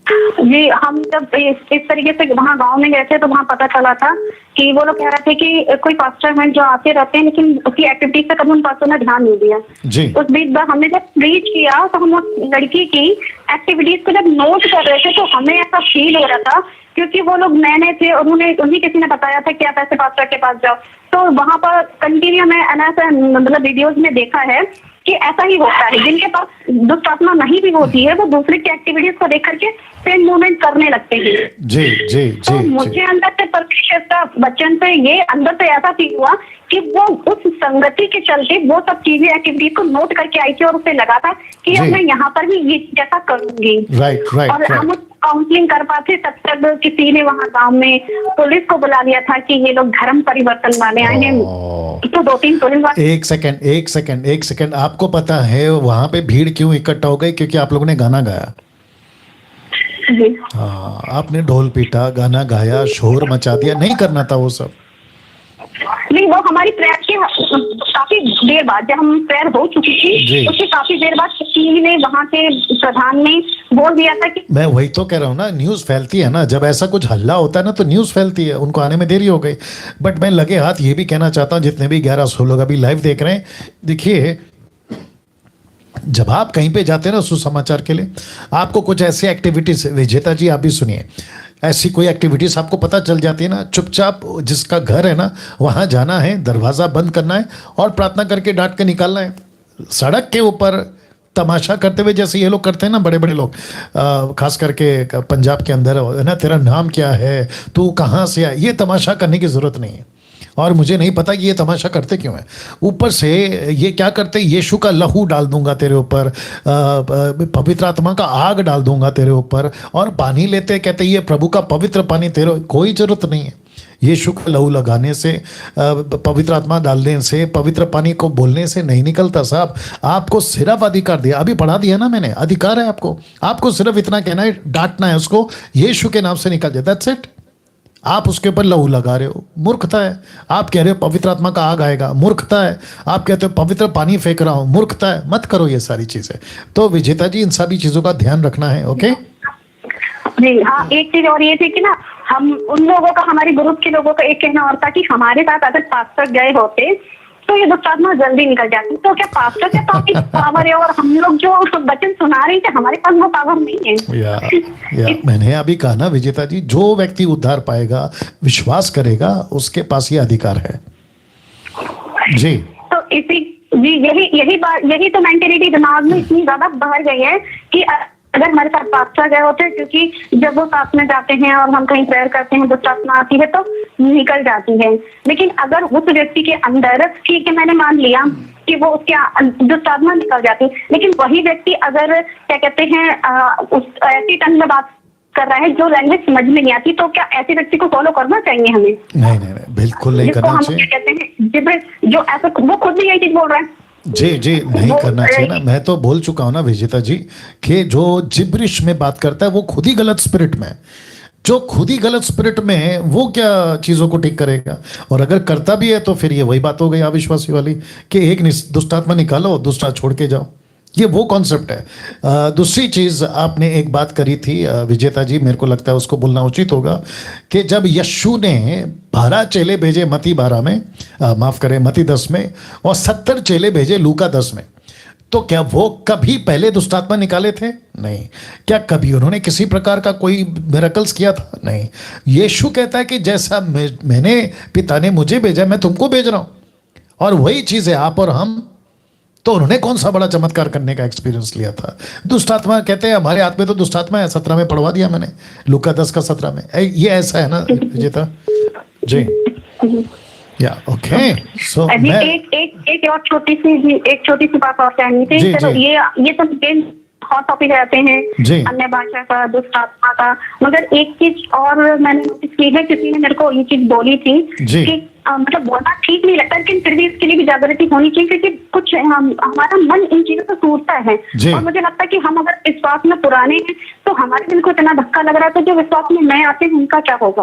जी, हम जब इस तरीके से वहाँ गांव में गए थे तो वहाँ पता चला था कि वो लोग कह रहे थे कि कोई पास्टर हैं जो आते रहते हैं लेकिन उसकी एक्टिविटीज पे कभी उन पास्टर ने ध्यान नहीं दिया। उस बीच हमने जब प्रीच किया तो हम उस लड़की की एक्टिविटीज को जब नोट कर रहे थे तो हमें ऐसा फील हो रहा था, क्योंकि वो लोग नए से और उन्हें किसी ने बताया था कि आप ऐसे पास्टर के पास जाओ। तो वहाँ पर कंटिन्यू में ऐसा मतलब वीडियोज में देखा है कि ऐसा ही होता है, जिनके पास दुष्ट आत्मा नहीं भी होती है वो दूसरे की एक्टिविटीज को देख करके सेम मूवमेंट करने लगते हैं। जी जी तो जी, मुझे अंदर से परमेश्वर का वचन से ये अंदर से ऐसा फील हुआ कि वो उस संगति के चलते वो सब चीजें एक्टिविटीज को नोट करके आई थी और उसे लगा था कि अब मैं यहाँ पर भी ये जैसा करूंगी। और हम उस काउंसलिंग कर पाते तब तक किसी ने वहाँ गांव में पुलिस को बुला लिया था कि ये लोग धर्म परिवर्तन वाले आए हैं। तो 2-3 पुलिस। एक सेकंड, आपको पता है वहां पे भीड़ क्यों इकट्ठा हो गई? क्योंकि आप लोगों ने गाना गाया। हाँ, आपने ढोल पीटा, गाना गाया, शोर मचा दिया, नहीं करना था वो सब। नहीं, वो हमारी प्रेयर के काफी देर बाद, जब हम प्रेयर हो चुकी थी उसके काफी देर बाद किसी ने वहाँ से प्रधान ने बोल दिया था कि, मैं वही तो कह रहा हूँ ना, न्यूज फैलती है ना, जब ऐसा कुछ हल्ला होता है ना तो न्यूज फैलती है। उनको आने में देरी हो गई। बट मैं लगे हाथ ये भी कहना चाहता हूँ, जितने भी 1100 लोग अभी लाइव देख रहे हैं, देखिए जब आप कहीं पे जाते हैं ना सुसमाचार के लिए, आपको कुछ ऐसी एक्टिविटीज, विजेता जी आप भी सुनिए, ऐसी कोई एक्टिविटीज आपको पता चल जाती है ना, चुपचाप जिसका घर है ना वहां जाना है, दरवाजा बंद करना है और प्रार्थना करके डांट के निकालना है। सड़क के ऊपर तमाशा करते हुए जैसे ये लोग करते हैं ना, बड़े बड़े लोग, खास करके पंजाब के अंदर है ना, तेरा नाम क्या है, तू कहाँ से आया, ये तमाशा करने की जरूरत नहीं है। और मुझे नहीं पता कि ये तमाशा करते क्यों है। ऊपर से ये क्या करते, यीशु का लहू डाल दूंगा तेरे ऊपर, पवित्र आत्मा का आग डाल दूंगा तेरे ऊपर, और पानी लेते कहते ये प्रभु का पवित्र पानी, तेरे कोई जरूरत नहीं है। यीशु का लहू लगाने से, पवित्र आत्मा डालने से, पवित्र पानी को बोलने से नहीं निकलता साहब। आपको सिर्फ अधिकार दिया, अभी पढ़ा दिया ना मैंने, अधिकार है आपको सिर्फ इतना कहना है, डांटना है उसको, यीशु के नाम से निकल जाए, दैट्स इट। आप उसके ऊपर लहू लगा रहे हो, मूर्खता है। आप कह रहे हो पवित्र आत्मा का आग आएगा, मूर्खता है। आप कहते हो पवित्र पानी फेंक रहा हूं, मूर्खता है। मत करो ये सारी चीजें। तो विजेता जी इन सभी चीजों का ध्यान रखना है, ओके जी। हाँ, एक चीज और ये थी कि ना, हम उन लोगों का, हमारे ग्रुप के लोगों का एक कहना और था कि हमारे साथ अगर पास्टर गए होते तो ये दुष्टात्मा जल्दी निकल जाती है। तो क्या पास्टर के पास पावर है और हम लोग जो वचन सुना रहे हैं हमारे पास वो पावर नहीं है? या मैंने अभी कहा ना विजेता जी, जो व्यक्ति उद्धार पाएगा, विश्वास करेगा, उसके पास ये अधिकार है जी। तो यही तो मेंटेलिटी दिमाग में इतनी ज्यादा बढ़ गई है कि अगर हमारे साथ पास्टर गए होते, क्योंकि जब वो साथ में जाते हैं और हम कहीं प्रेयर करते हैं, दुष्टात्मा आती है तो निकल जाती है। लेकिन अगर उस व्यक्ति के अंदर, ठीक है मैंने मान लिया कि वो उसके दुष्टात्मा निकल जाती, लेकिन वही व्यक्ति अगर क्या कहते हैं उस ऐसी टंग में बात कर रहा है जो लैंग्वेज समझ में नहीं आती, तो क्या ऐसे व्यक्ति को फॉलो करना चाहिए हमें? नहीं, बिल्कुल नहीं करना चाहिए। कहते हैं जो ऐसा, वो खुद भी यही चीज बोल रहा है। जी नहीं करना चाहिए ना। मैं तो बोल चुका हूं ना विजेता जी कि जो जिब्रिश में बात करता है वो खुद ही गलत स्पिरिट में है। जो खुद ही गलत स्पिरिट में है वो क्या चीजों को ठीक करेगा? और अगर करता भी है तो फिर ये वही बात हो गई अविश्वासी वाली कि एक दुष्टात्मा निकालो, दूसरा छोड़ के जाओ। ये वो कॉन्सेप्ट है। दूसरी चीज आपने एक बात करी थी विजेता जी, मेरे को लगता है उसको बोलना उचित होगा कि जब यीशु ने 12 चेले भेजे मती 12 में, माफ करें मती 10 में, और 70 चेले भेजे लूका 10 में, तो क्या वो कभी पहले दुष्टात्मा निकाले थे? नहीं। क्या कभी उन्होंने किसी प्रकार का कोई मिरेकल्स किया था? नहीं। यीशु कहता है कि जैसा मैंने पिता ने मुझे भेजा मैं तुमको भेज रहा हूं, और वही चीज है आप और हम। तो उन्होंने कौन सा बड़ा चमत्कार करने का एक्सपीरियंस लिया था? दुष्टात्मा कहते हैं हमारे हाथ में तो दुष्टात्मा है, 17 में पढ़वा दिया मैंने, लूका 10 का 17 में। ये ऐसा है ना विजेता जी? या ओके। सो मैं एक और छोटी सी बात और कहनी थी। चलो ये तो हॉट टॉपिक रहते हैं अन्य भाषा का, दुष्टात्मा का, मगर एक चीज और मैंने नोटिस की है, किसी ने मेरे को ये चीज बोली थी कि मतलब बोलना ठीक नहीं लगता, लेकिन फिर भी इसके लिए भी जागृति होनी चाहिए, क्योंकि कुछ हमारा मन इन चीजों से टूटता है। और मुझे लगता है कि हम अगर विश्वास में पुराने हैं तो हमारे दिल को इतना धक्का लग रहा है, तो जो विश्वास में नए आते हैं उनका क्या होगा?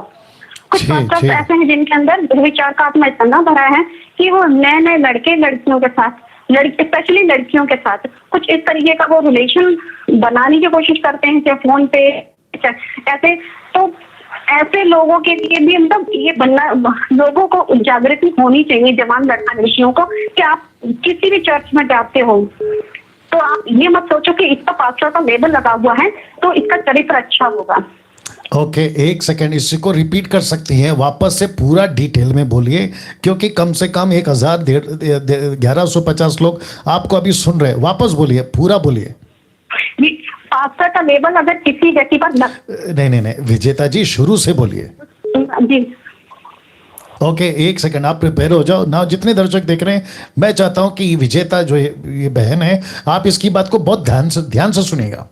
कुछ पास्टर्स ऐसे हैं जिनके अंदर विचार का आत्मा इतना भरा है कि वो नए लड़के लड़कियों के साथ, स्पेशली लड़कियों के साथ कुछ इस तरीके का वो रिलेशन बनाने की कोशिश करते हैं, चाहे फोन पे ऐसे। तो ऐसे लोगों के लिए भी मतलब ये बनना, लोगों को जागृति होनी चाहिए, जवान लड़का लड़कियों को, कि आप किसी भी चर्च में जाते हो तो आप ये मत सोचो कि इसका पास्टर का लेबल लगा हुआ है तो इसका चरित्र अच्छा होगा। ओके, एक सेकेंड, इसको रिपीट कर सकती हैं वापस से? पूरा डिटेल में बोलिए, क्योंकि कम से कम 1150 लोग आपको अभी सुन रहे हैं। वापस बोलिए, पूरा बोलिए। पास्टर का लेबल अगर किसी व्यक्ति पर नहीं विजेता जी, शुरू से बोलिए जी। ओके, एक सेकंड, आप प्रिपेयर हो जाओ ना। जितने दर्शक देख रहे हैं, मैं चाहता हूं कि विजेता जो ये बहन है, आप इसकी बात को बहुत ध्यान से सुनिएगा।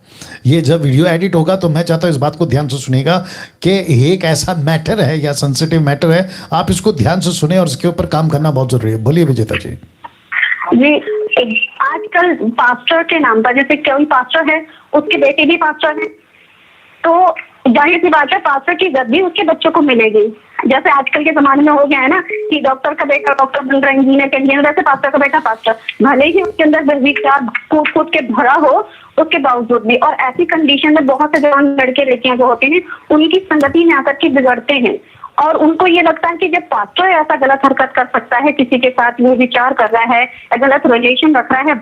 ये जब वीडियो एडिट होगा तो मैं चाहता हूं इस बात को ध्यान से सुनिएगा कि एक ऐसा मैटर है या सेंसिटिव मैटर है, आप इसको ध्यान से सुने और इसके ऊपर काम करना बहुत जरूरी है। बोलिए विजेता जी। जी, आजकल पास्टर के नाम पर, जैसे कोई पास्टर है उसके बेटे भी पास्टर है, तो जाहिर सी बात है पास्टर की गद्दी उसके बच्चों को मिलेगी। जैसे आजकल के जमाने में हो गया है ना कि डॉक्टर का बेटा डॉक्टर बन रहा है, इंजीनियर का इंजीनियर, वैसे पास्टर का बेटा पास्टर, भले ही उसके अंदर विचार कूट के भरा हो उसके बावजूद भी। और ऐसी कंडीशन में बहुत से जवान लड़के लड़कियां जो होते हैं उनकी संगति में आकर के बिगड़ते हैं, और उनको ये लगता है कि जब पास्टर ऐसा गलत हरकत कर सकता है, किसी के साथ वो विचार कर रहा है, गलत रिलेशन रख रहा है,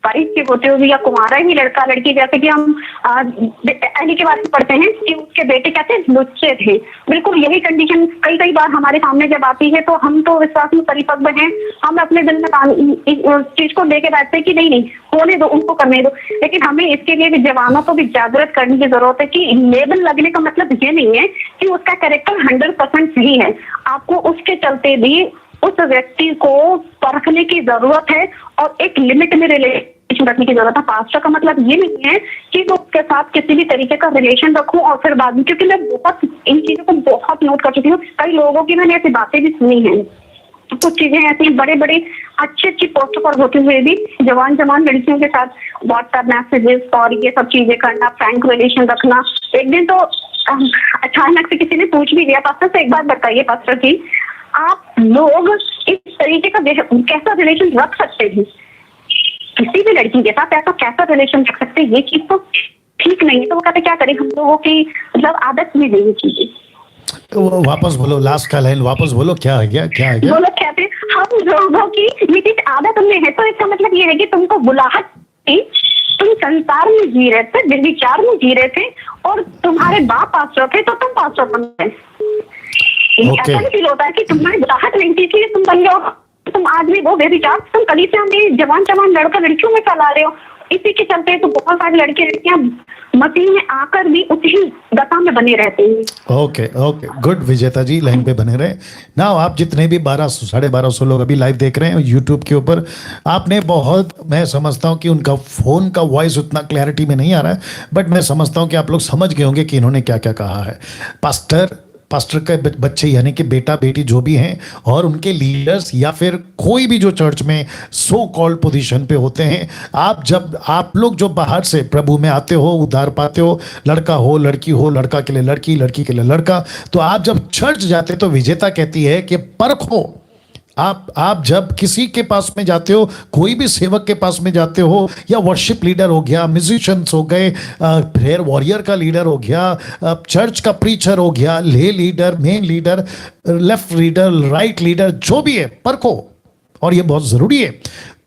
22 के होते हुए या कुमारा ही लड़का लड़की, जैसे कि हम एली के बारे में पढ़ते हैं कि उसके बेटे कहते हैं लुच्चे थे। बिल्कुल यही कंडीशन कई बार हमारे सामने जब आती है तो हम तो विश्वास में परिपक्व हैं, हम अपने दिल में इस चीज को लेके बैठते हैं कि नहीं होने दो, उनको करने दो। लेकिन हमें इसके लिए भी जवानों को भी जागृत करने की जरूरत है कि लेबल लगने का मतलब ये नहीं है कि उसका कैरेक्टर 100% सही है। आपको उसके चलते भी उस व्यक्ति को परखने की जरूरत है और एक लिमिट में रिलेशन रखने की जरूरत है। पास्टर का मतलब ये नहीं है कि वो उसके साथ किसी भी तरीके का रिलेशन रखूं और फिर बाद में, क्योंकि मैं बहुत इन चीजों को बहुत नोट कर चुकी हूँ, कई लोगों की मैंने ऐसी बातें भी सुनी हैं। कुछ चीजें ऐसी बड़े अच्छी पोस्ट पर होते हुए भी जवान लड़कियों के साथ व्हाट्सएप मैसेजेस और ये सब चीजें करना, फ्रैंक रिलेशन रखना। एक दिन तो अचानक से किसी ने पूछ भी दिया, पास्टर से एक बात बताइए पास्टर जी, आप लोग इस तरीके का कैसा रिलेशन रख सकते हैं, किसी भी लड़की के साथ ऐसा कैसा रिलेशन रख सकते हैं? ये चीज तो ठीक नहीं है। तो वो कहते क्या करें, हम लोगों की मतलब आदत में नहीं चीजें। वापस बोलो, लास्ट का लाइन वापस बोलो, क्या है क्या, क्या है क्या? वो लोग कहते हैं हम लोगों की ये चीज आदत में है, तो इसका मतलब ये है कि तुमको बुलाहट थी, तुम संसार में जी रहे थे, निर्विचार में जी रहे थे, और तुम्हारे बाप पास्टर थे तो तुम पास्टर बन गए। ऐसा नहीं फील होता है कि तुम्हारी बुलाहट नहीं थी इसलिए तुम बन गए, तुम आज भी वो बेविचार तुम कलीसिया में जवान लड़का लड़कियों में फैला रहे हो। इसी के चलते तो बहुत सारे लड़के लड़कियां मसीह में आकर भी उसी दशा में बने रहते हैं। ओके ओके, गुड विजेता जी, लाइन पे बने रहे ना। आप जितने भी 1200 1250 लोग अभी लाइव देख रहे हैं यूट्यूब के ऊपर, आपने बहुत, मैं समझता हूं कि उनका फोन का वॉइस उतना क्लैरिटी में नहीं आ रहा है, बट मैं समझता हूं कि आप लोग समझ गए होंगे कि इन्होंने क्या क्या कहा है। पास्टर के बच्चे यानी कि बेटा बेटी जो भी हैं, और उनके लीडर्स या फिर कोई भी जो चर्च में सो कॉल्ड पोजीशन पे होते हैं, आप लोग जो बाहर से प्रभु में आते हो, उद्धार पाते हो, लड़का हो लड़का के लिए लड़की, लड़की के लिए लड़का, तो आप जब चर्च जाते तो विजेता कहती है कि परखो। आप जब किसी के पास में जाते हो, कोई भी सेवक के पास में जाते हो, या वर्शिप लीडर हो गया, म्यूजिशियंस हो गए, प्रेयर वॉरियर का लीडर हो गया, चर्च का प्रीचर हो गया, ले leader, main leader, left leader, right leader, जो भी है परखो, और ये बहुत जरूरी है।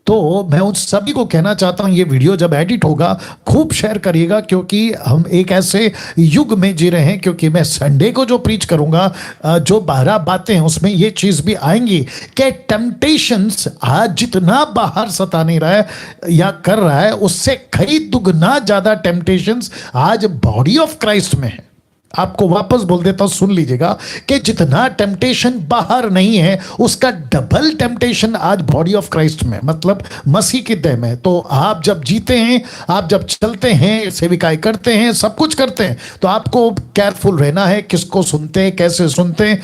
तो मैं उन सभी को कहना चाहता हूं, ये वीडियो जब एडिट होगा खूब शेयर करिएगा, क्योंकि हम एक ऐसे युग में जी रहे हैं, क्योंकि मैं संडे को जो प्रीच करूंगा, जो 12 बातें हैं उसमें ये चीज भी आएंगी कि टेम्पटेशंस आज जितना बाहर सता नहीं रहा है या कर रहा है, उससे कई दुगना ज्यादा टेम्पटेशंस आज बॉडी ऑफ क्राइस्ट में है। आपको वापस बोल देता हूं, सुन लीजिएगा कि जितना टेम्पटेशन बाहर नहीं है, उसका डबल टेम्पटेशन आज बॉडी ऑफ क्राइस्ट में, मतलब मसीह की देह में। तो आप जब जीते हैं, आप जब चलते हैं, सेविकाएं करते हैं, सब कुछ करते हैं, तो आपको केयरफुल रहना है, किसको सुनते हैं, कैसे सुनते हैं,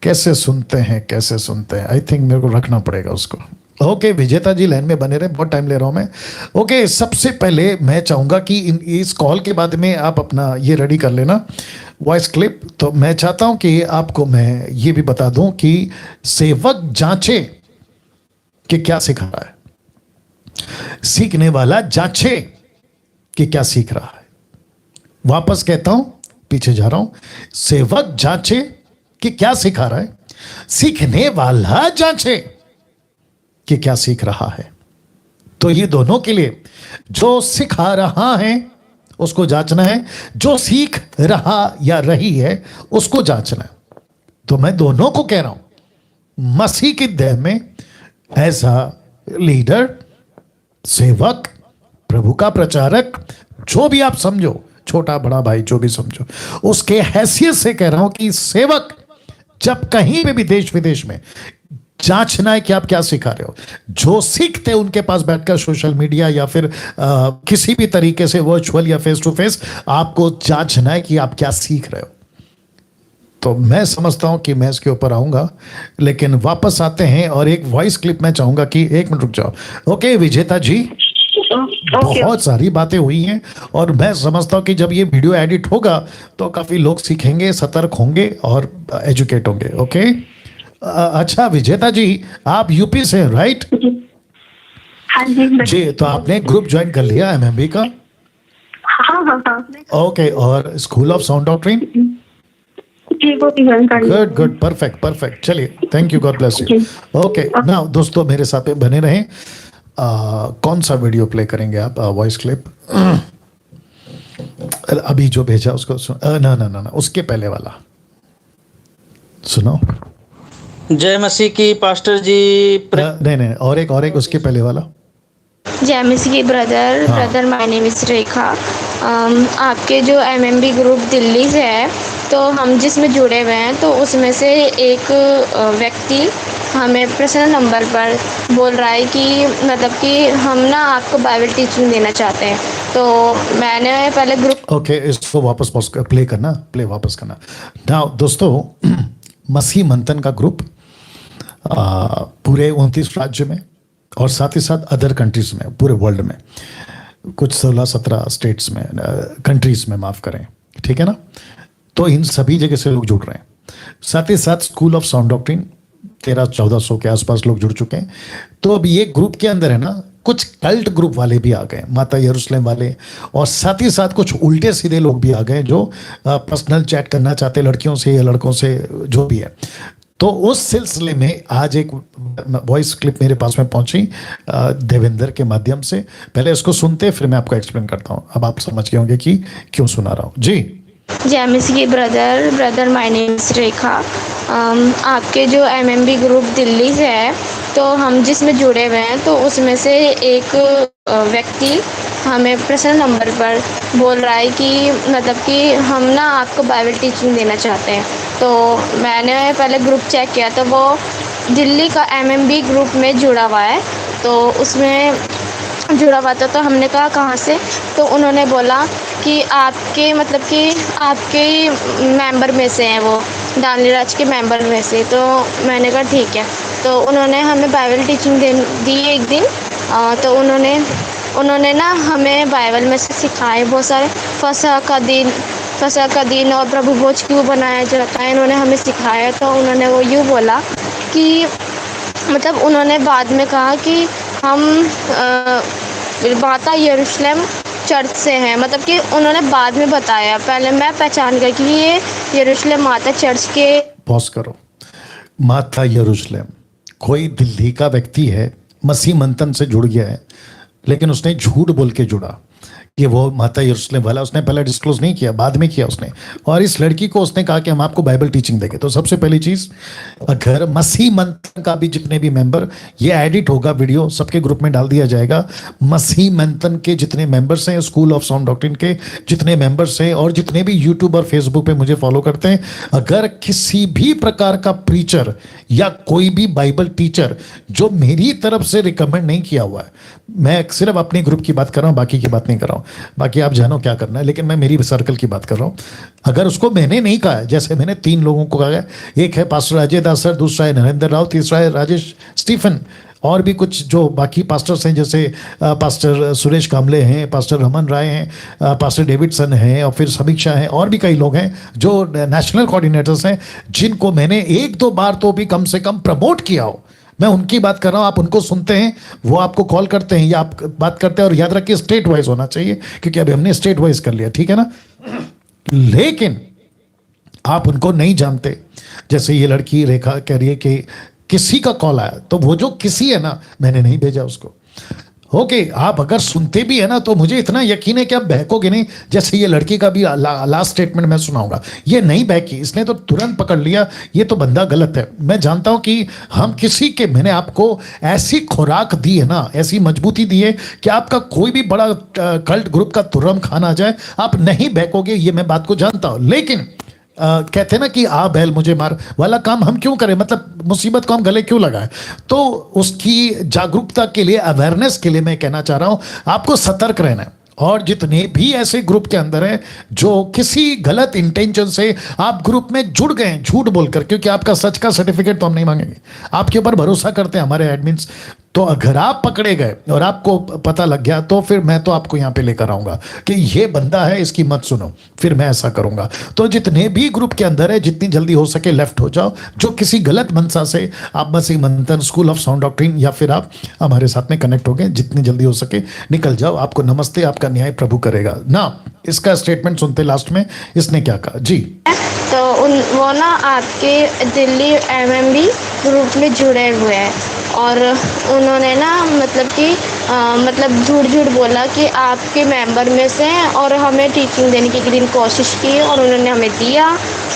कैसे सुनते हैं, कैसे सुनते हैं। आई थिंक मेरे को रखना पड़ेगा उसको। ओके विजेता जी लाइन में बने रहे, बहुत टाइम ले रहा हूं मैं। ओके, सबसे पहले मैं चाहूंगा कि इस कॉल के बाद में आप अपना ये रेडी कर लेना वॉइस क्लिप। तो मैं चाहता हूं कि आपको मैं ये भी बता दूं कि सेवक जांचे कि क्या सिखा रहा है, सीखने वाला जांचे कि क्या सीख रहा है। वापस कहता हूं, पीछे जा रहा हूं, सेवक जांचे कि क्या सिखा रहा है, सीखने वाला जांचे कि क्या सीख रहा है। तो ये दोनों के लिए, जो सिखा रहा है उसको जांचना है, जो सीख रहा या रही है उसको जांचना है। तो मैं दोनों को कह रहा हूं, मसीह की देह में एज अ लीडर, सेवक, प्रभु का प्रचारक, जो भी आप समझो, छोटा बड़ा भाई जो भी समझो, उसके हैसियत से कह रहा हूं कि सेवक जब कहीं पे भी देश विदेश में जांचना है कि आप क्या सिखा रहे हो। जो सीखते हैं उनके पास बैठकर सोशल मीडिया या फिर किसी भी तरीके से वर्चुअल या फेस टू फेस, आपको जांचना है कि आप क्या सीख रहे हो। तो मैं समझता हूं कि मैं इसके ऊपर आऊंगा, लेकिन वापस आते हैं और एक वॉइस क्लिप मैं चाहूंगा कि 1 मिनट रुक जाओ। ओके विजेता जी, बहुत सारी बातें हुई हैं, और मैं समझता हूं कि जब ये वीडियो एडिट होगा तो काफी लोग सीखेंगे, सतर्क होंगे और एजुकेट होंगे। ओके, अच्छा विजेता जी, आप यूपी से राइट? हाँ जी। तो आपने ग्रुप ज्वाइन कर लिया एमएमबी का? हाँ। ओके, और स्कूल ऑफ साउंड डॉक्ट्रिन? जी, वो भी ज्वाइन कर लिया। Good, perfect. चलिए, thank you, God bless you. Okay, now दोस्तों मेरे साथ बने रहें। कौन सा वीडियो प्ले करेंगे आप? वॉइस क्लिप अभी जो भेजा उसको ना, उसके पहले वाला सुनो। जय मसीह की पास्टर जी। नहीं, और एक उसके पहले वाला। जय मसीह की brother, my name is Rekha. आपके जो एमएमबी ग्रुप दिल्ली से है, तो हम जिसमें जुड़े हुए हैं, तो उसमें से एक व्यक्ति हमें पर्सनल नंबर पर बोल रहा है कि मतलब कि हम ना आपको बाइबल टीचिंग देना चाहते हैं। तो मैंने पहले ग्रुप ओके, इसको वापस प्ले वापस करना। नाउ दोस्तों, मसीह मंथन का ग्रुप पूरे 29 राज्य में और साथ ही साथ अदर कंट्रीज में, पूरे वर्ल्ड में, कुछ 16-17 स्टेट्स में, कंट्रीज में, माफ करें, ठीक है ना। तो इन सभी जगह से लोग जुड़ रहे हैं। साथ ही साथ स्कूल ऑफ साउंड डॉक्ट्रिन 1300-1400 के आसपास लोग जुड़ चुके हैं। तो अब ये ग्रुप के अंदर है ना, कुछ कल्ट ग्रुप वाले भी आ गए, माता यरूशलेम वाले, और साथ ही साथ कुछ उल्टे सीधे लोग भी आ गए जो पर्सनल चैट करना चाहते लड़कियों से या लड़कों से, जो भी है। तो उस सिलसिले में आज एक वॉइस क्लिप मेरे पास में पहुंची देवेंद्र के माध्यम से। पहले इसको सुनते फिर मैं आपको एक्सप्लेन करता हूं। अब आप समझ गए होंगे कि क्यों सुना रहा हूं। जी JMC brother my name is Rekha. आपके जो एमएमबी ग्रुप दिल्ली से है, तो हम जिसमें जुड़े हुए हैं, तो उसमें से एक व्यक्ति हमें पर्सनल नंबर पर बोल रहा है कि मतलब कि हम ना आपको बाइबल टीचिंग देना चाहते हैं। तो मैंने पहले ग्रुप चेक किया तो वो दिल्ली का एमएमबी ग्रुप में जुड़ा हुआ है, तो उसमें जुड़ा हुआ था। तो हमने कहा कहाँ से, तो उन्होंने बोला कि आपके मतलब कि आपके मेंबर में से हैं, वो डालीराज के मेंबर में से। तो मैंने कहा ठीक है। तो उन्होंने हमें बाइबल टीचिंग दी एक दिन। तो उन्होंने ना हमें बाइबल में से सिखाए बहुत सारे, फसह का दिन और प्रभु भोज क्यों बनाया जाता है, इन्होंने हमें सिखाया। तो उन्होंने वो यूँ बोला कि मतलब उन्होंने बाद में कहा कि हम माता यरूशलेम चर्च से हैं, मतलब कि उन्होंने बाद में बताया। पहले मैं पहचान गई कि ये यरूशलेम माता चर्च के। पॉज करो। माता यरूशलेम कोई दिल्ली का व्यक्ति है, मसीह मंथन से जुड़ गया है, लेकिन उसने झूठ बोल के जुड़ा कि वो माता यरूशलेम वाला। उसने पहले डिस्क्लोज नहीं किया, बाद में किया उसने। और इस लड़की को उसने कहा कि हम आपको बाइबल टीचिंग देंगे। तो सबसे पहली चीज, अगर मसीह मंथन का भी जितने भी मेंबर, ये एडिट होगा वीडियो, सबके ग्रुप में डाल दिया जाएगा। मसीह मंथन के जितने मेंबर्स हैं, स्कूल ऑफ साउंड डॉक्ट्रिन के जितने मेंबर्स हैं, और जितने भी यूट्यूब और फेसबुक पे मुझे फॉलो करते हैं, अगर किसी भी प्रकार का प्रीचर या कोई भी बाइबल टीचर जो मेरी तरफ से रिकमेंड नहीं किया हुआ है, मैं सिर्फ अपने ग्रुप की बात कर रहा हूं, बाकी की बात नहीं कर रहा हूं, बाकी आप जानो क्या करना है, लेकिन मैं मेरी सर्कल की बात कर रहा हूं। अगर उसको मैंने नहीं कहा है, जैसे मैंने 3 लोगों को कहा है, एक है पास्टर अजय दास सर, दूसरा है नरेंद्र राव, तीसरा है राजेश स्टीफन, और भी कुछ जो बाकी पास्टर्स हैं, जैसे पास्टर सुरेश कामले हैं, पास्टर रमन राय हैं, पास्टर डेविडसन हैं, और फिर समीक्षा हैं, और भी कई लोग हैं जो नेशनल कोऑर्डिनेटर्स हैं, जिनको मैंने 1-2 बार तो भी कम से कम प्रमोट किया हो। मैं उनकी बात कर रहा हूं। आप उनको सुनते हैं, वो आपको कॉल करते हैं या आप बात करते हैं, और याद रखिए स्टेट वाइज होना चाहिए, क्योंकि अभी हमने स्टेट वाइज कर लिया, ठीक है ना। लेकिन आप उनको नहीं जानते। जैसे ये लड़की रेखा कह रही है कि किसी का कॉल आया, तो वो जो किसी है ना, मैंने नहीं भेजा उसको। ओके, आप अगर सुनते भी है ना, तो मुझे इतना यकीन है कि आप बहकोगे नहीं। जैसे ये लड़की का भी लास्ट स्टेटमेंट मैं सुनाऊंगा, ये नहीं बहकी, इसने तो तुरंत पकड़ लिया, ये तो बंदा गलत है। मैं जानता हूं कि हम किसी के, मैंने आपको ऐसी खुराक दी है ना, ऐसी मजबूती दी है कि आपका कोई भी बड़ा कल्ट ग्रुप का तुर्रम खाना आ जाए, आप नहीं बहकोगे, ये मैं बात को जानता हूं। लेकिन कहते हैं ना कि आ बैल मुझे मार वाला काम हम क्यों करें, मतलब मुसीबत को हम गले क्यों लगाएं। तो उसकी जागरूकता के लिए, अवेयरनेस के लिए मैं कहना चाह रहा हूं, आपको सतर्क रहना है। और जितने भी ऐसे ग्रुप के अंदर हैं जो किसी गलत इंटेंशन से आप ग्रुप में जुड़ गए झूठ बोलकर, क्योंकि आपका सच का सर्टिफिकेट तो हम नहीं मांगेंगे, आपके ऊपर भरोसा करते हैं हमारे एडमिन्स। तो अगर आप पकड़े गए और आपको पता लग गया, तो फिर मैं तो आपको यहां पे लेकर आऊंगा कि ये बंदा है, इसकी मत सुनो, फिर मैं ऐसा करूंगा। तो जितने भी ग्रुप के अंदर है, जितनी जल्दी हो सके लेफ्ट हो जाओ। जो किसी गलत मनसा से आप मसीह मंथन, स्कूल ऑफ साउंड डॉक्ट्रिन, या फिर आप हमारे साथ में कनेक्ट हो गए, जितनी जल्दी हो सके निकल जाओ। आपको नमस्ते, आपका न्याय प्रभु करेगा ना। इसका स्टेटमेंट सुनते लास्ट में इसने क्या कहा जी। तो वो ना आपके दिल्ली एमएमबी ग्रुप में जुड़े हुए हैं, और उन्होंने ना मतलब कि मतलब झूठ बोला कि आपके मेंबर में से हैं, और हमें टीचिंग देने की एक दिन कोशिश की, और उन्होंने हमें दिया,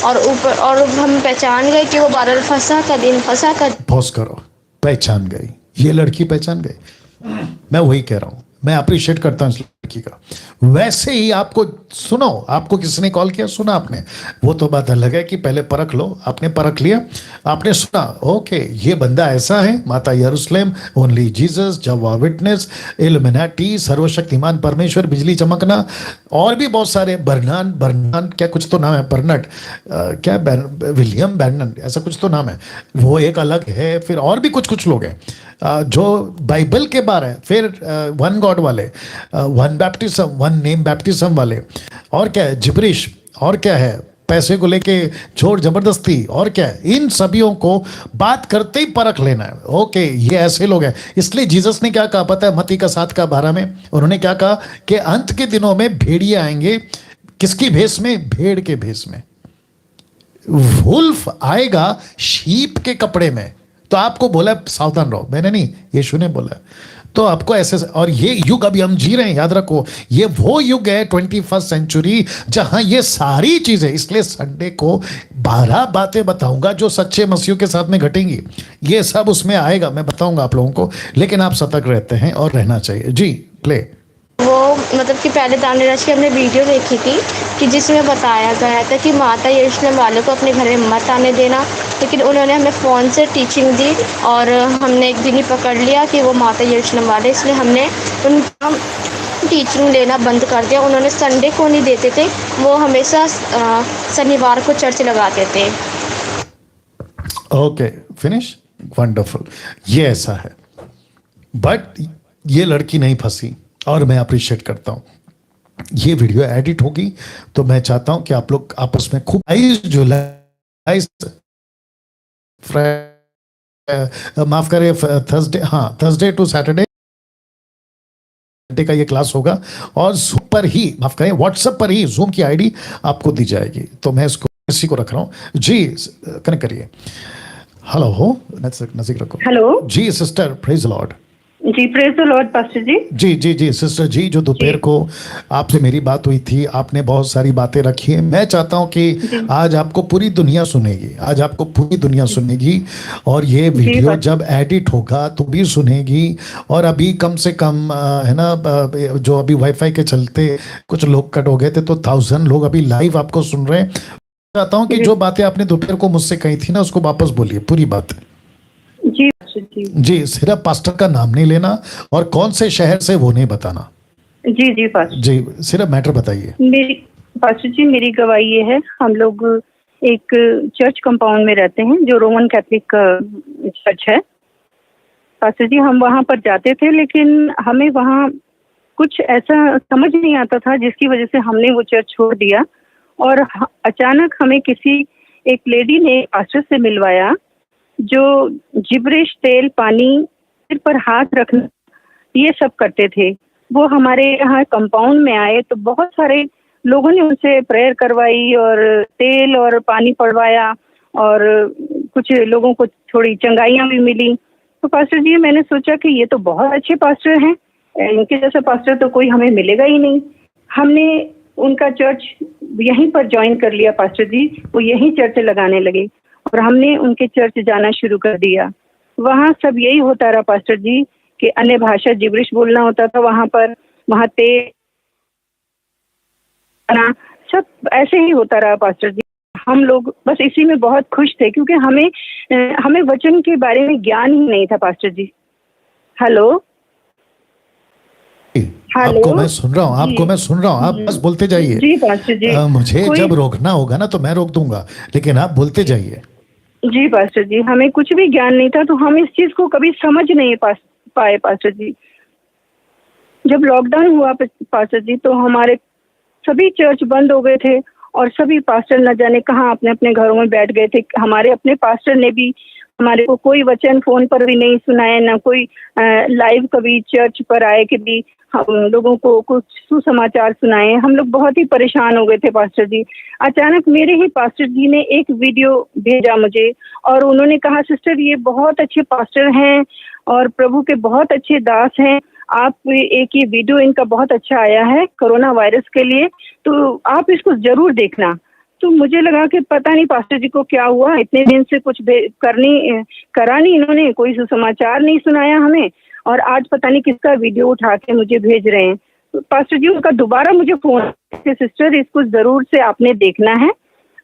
और ऊपर और हम पहचान गए कि वो 12 फसा का। पॉज करो। पहचान गई, ये लड़की पहचान गई। मैं वही कह रहा हूं, मैं अप्रिशिएट करता हूं इस लड़की का। वैसे ही आपको सुनो, आपको किसने कॉल किया, सुना आपने, वो तो बात अलग है कि पहले परख लो। आपने परख लिया, आपने सुना, ओके ये बंदा ऐसा है, माता यरूशलेम, ओनली जीसस, जवा विटनेस, इल्यूमिनाटी, सर्वशक्तिमान परमेश्वर, बिजली चमकना, और भी बहुत सारे, बर्नान क्या कुछ तो नाम है, बर्नट क्या विलियम बर्नन, ऐसा कुछ तो नाम है, वो एक अलग है। फिर और भी कुछ लोग हैं जो बाइबल के बारे हैं, फिर वन गॉड वाले, one baptism, one name baptism वाले, और क्या है जिब्रिश, और क्या है पैसे को लेके जोर जबरदस्ती और क्या है, इन सभियों को बात करते ही परख लेना है। ओके ये ऐसे लोग हैं। इसलिए जीसस ने क्या कहा पता है, मत्ती का 7:12 में उन्होंने क्या कहा कि अंत के दिनों में भेड़िए आएंगे, किसकी भेष में? भेड़ के भेष में। वुल्फ आएगा शीप के कपड़े में। तो आपको बोला सावधान रहो, मैंने नहीं, यीशु ने बोला। तो आपको ऐसे, और ये युग अभी हम जी रहे हैं, याद रखो ये वो युग है 21st सेंचुरी जहां ये सारी चीजें, इसलिए संडे को 12 बातें बताऊंगा जो सच्चे मसीहों के साथ में घटेंगी। ये सब उसमें आएगा, मैं बताऊंगा आप लोगों को, लेकिन आप सतर्क रहते हैं और रहना चाहिए। जी प्ले। वो मतलब कि पहले दान राज की हमने वीडियो देखी थी कि जिसमें बताया गया था कि माता यरूशलेम वालों को अपने घर में मत आने देना, लेकिन उन्होंने हमें फ़ोन से टीचिंग दी और हमने एक दिन ही पकड़ लिया कि वो माता यरूशलेम वाले, इसलिए हमने उनका टीचिंग लेना बंद कर दिया। उन्होंने संडे को नहीं देते थे, वो हमेशा शनिवार को चर्च लगाते थे। Okay finish, wonderful. ये ऐसा है, बट ये लड़की नहीं फंसी और मैं अप्रिशिएट करता हूं। ये वीडियो एडिट होगी तो मैं चाहता हूं कि आप लोग आपस में खूब 22 जुलाई माफ करें थर्सडे, हाँ थर्सडे टू सैटरडे का ये क्लास होगा और जूम पर ही, माफ करें व्हाट्सएप पर ही जूम की आईडी आपको दी जाएगी। तो मैं इसको इसी को रख रहा हूं। जी कनेक्ट करिए। हेलो हो, नजदीक रखो। हेलो जी सिस्टर, प्रेज द लॉर्ड। जी प्रेज द लॉर्ड पास्टर जी। जी जी जी सिस्टर जी, जो दोपहर को आपसे मेरी बात हुई थी, आपने बहुत सारी बातें रखी है। मैं चाहता हूं कि आज आपको पूरी दुनिया सुनेगी, आज आपको पूरी दुनिया सुनेगी और ये वीडियो जब एडिट होगा तो भी सुनेगी। और अभी कम से कम है ना, जो अभी वाईफाई के चलते कुछ लोग कट हो गए थे, तो 1000 लोग अभी लाइव आपको सुन रहे हैं। चाहता हूँ कि जो बातें आपने दोपहर को मुझसे कही थी ना, उसको वापस बोलिए पूरी बात। जी जी सिर्फ पास्टर का नाम नहीं लेना और कौन से शहर से वो नहीं बताना। जी जी पास्टर जी सिर्फ मैटर बताइए। मेरी पास्टर जी, मेरी गवाही ये है, हम लोग एक चर्च कंपाउंड में रहते हैं जो रोमन कैथोलिक चर्च है। पास्टर जी हम वहाँ पर जाते थे, लेकिन हमें वहाँ कुछ ऐसा समझ नहीं आता था जिसकी वजह से हमने वो चर्च छोड़ दिया। और अचानक हमें किसी एक लेडी ने पास्टर से मिलवाया जो जिब्रिश, तेल, पानी, सिर पर हाथ रखना, ये सब करते थे। वो हमारे यहाँ कंपाउंड में आए तो बहुत सारे लोगों ने उनसे प्रेयर करवाई और तेल और पानी पड़वाया और कुछ लोगों को थोड़ी चंगाइयाँ भी मिली। तो पास्टर जी मैंने सोचा कि ये तो बहुत अच्छे पास्टर हैं, इनके जैसा पास्टर तो कोई हमें मिलेगा ही नहीं। हमने उनका चर्च यहीं पर ज्वाइन कर लिया पास्टर जी। वो यहीं चर्च लगाने लगे और हमने उनके चर्च जाना शुरू कर दिया। वहाँ सब यही होता रहा पास्टर जी कि अन्य भाषा जिब्रिश बोलना होता था वहाँ पर, वहाँ सब ऐसे ही होता रहा पास्टर जी। हम लोग बस इसी में बहुत खुश थे क्योंकि हमें वचन के बारे में ज्ञान ही नहीं था पास्टर जी। हेलो आपको मैं सुन रहा हूँ, आपको मैं सुन रहा हूँ, आप बस बोलते जाइए। जी पास्टर जी, मुझे जब रोकना होगा ना तो मैं रोक दूंगा, लेकिन आप बोलते जाइए। जी पास्टर जी, हमें कुछ भी ज्ञान नहीं था तो हम इस चीज को कभी समझ नहीं पाए पास्टर जी। जब लॉकडाउन हुआ पास्टर जी तो हमारे सभी चर्च बंद हो गए थे और सभी पास्टर न जाने कहाँ अपने अपने घरों में बैठ गए थे। हमारे अपने पास्टर ने भी हमारे को कोई वचन फोन पर भी नहीं सुनाया, ना कोई लाइव कभी चर्च पर आए कि भी हम लोगों को कुछ सुसमाचार सुनाए। हम लोग बहुत ही परेशान हो गए थे पास्टर जी। अचानक मेरे ही पास्टर जी ने एक वीडियो भेजा मुझे और उन्होंने कहा सिस्टर ये बहुत अच्छे पास्टर हैं और प्रभु के बहुत अच्छे दास हैं, आप एक ये वीडियो इनका बहुत अच्छा आया है कोरोना वायरस के लिए, तो आप इसको जरूर देखना। तो मुझे लगा कि पता नहीं पास्टर जी को क्या हुआ, इतने दिन से कुछ करा नहीं इन्होंने, कोई सुसमाचार नहीं सुनाया हमें और आज पता नहीं किसका वीडियो उठा के मुझे भेज रहे हैं। तो पास्टर जी उनका दोबारा मुझे फोन, सिस्टर इसको जरूर से आपने देखना है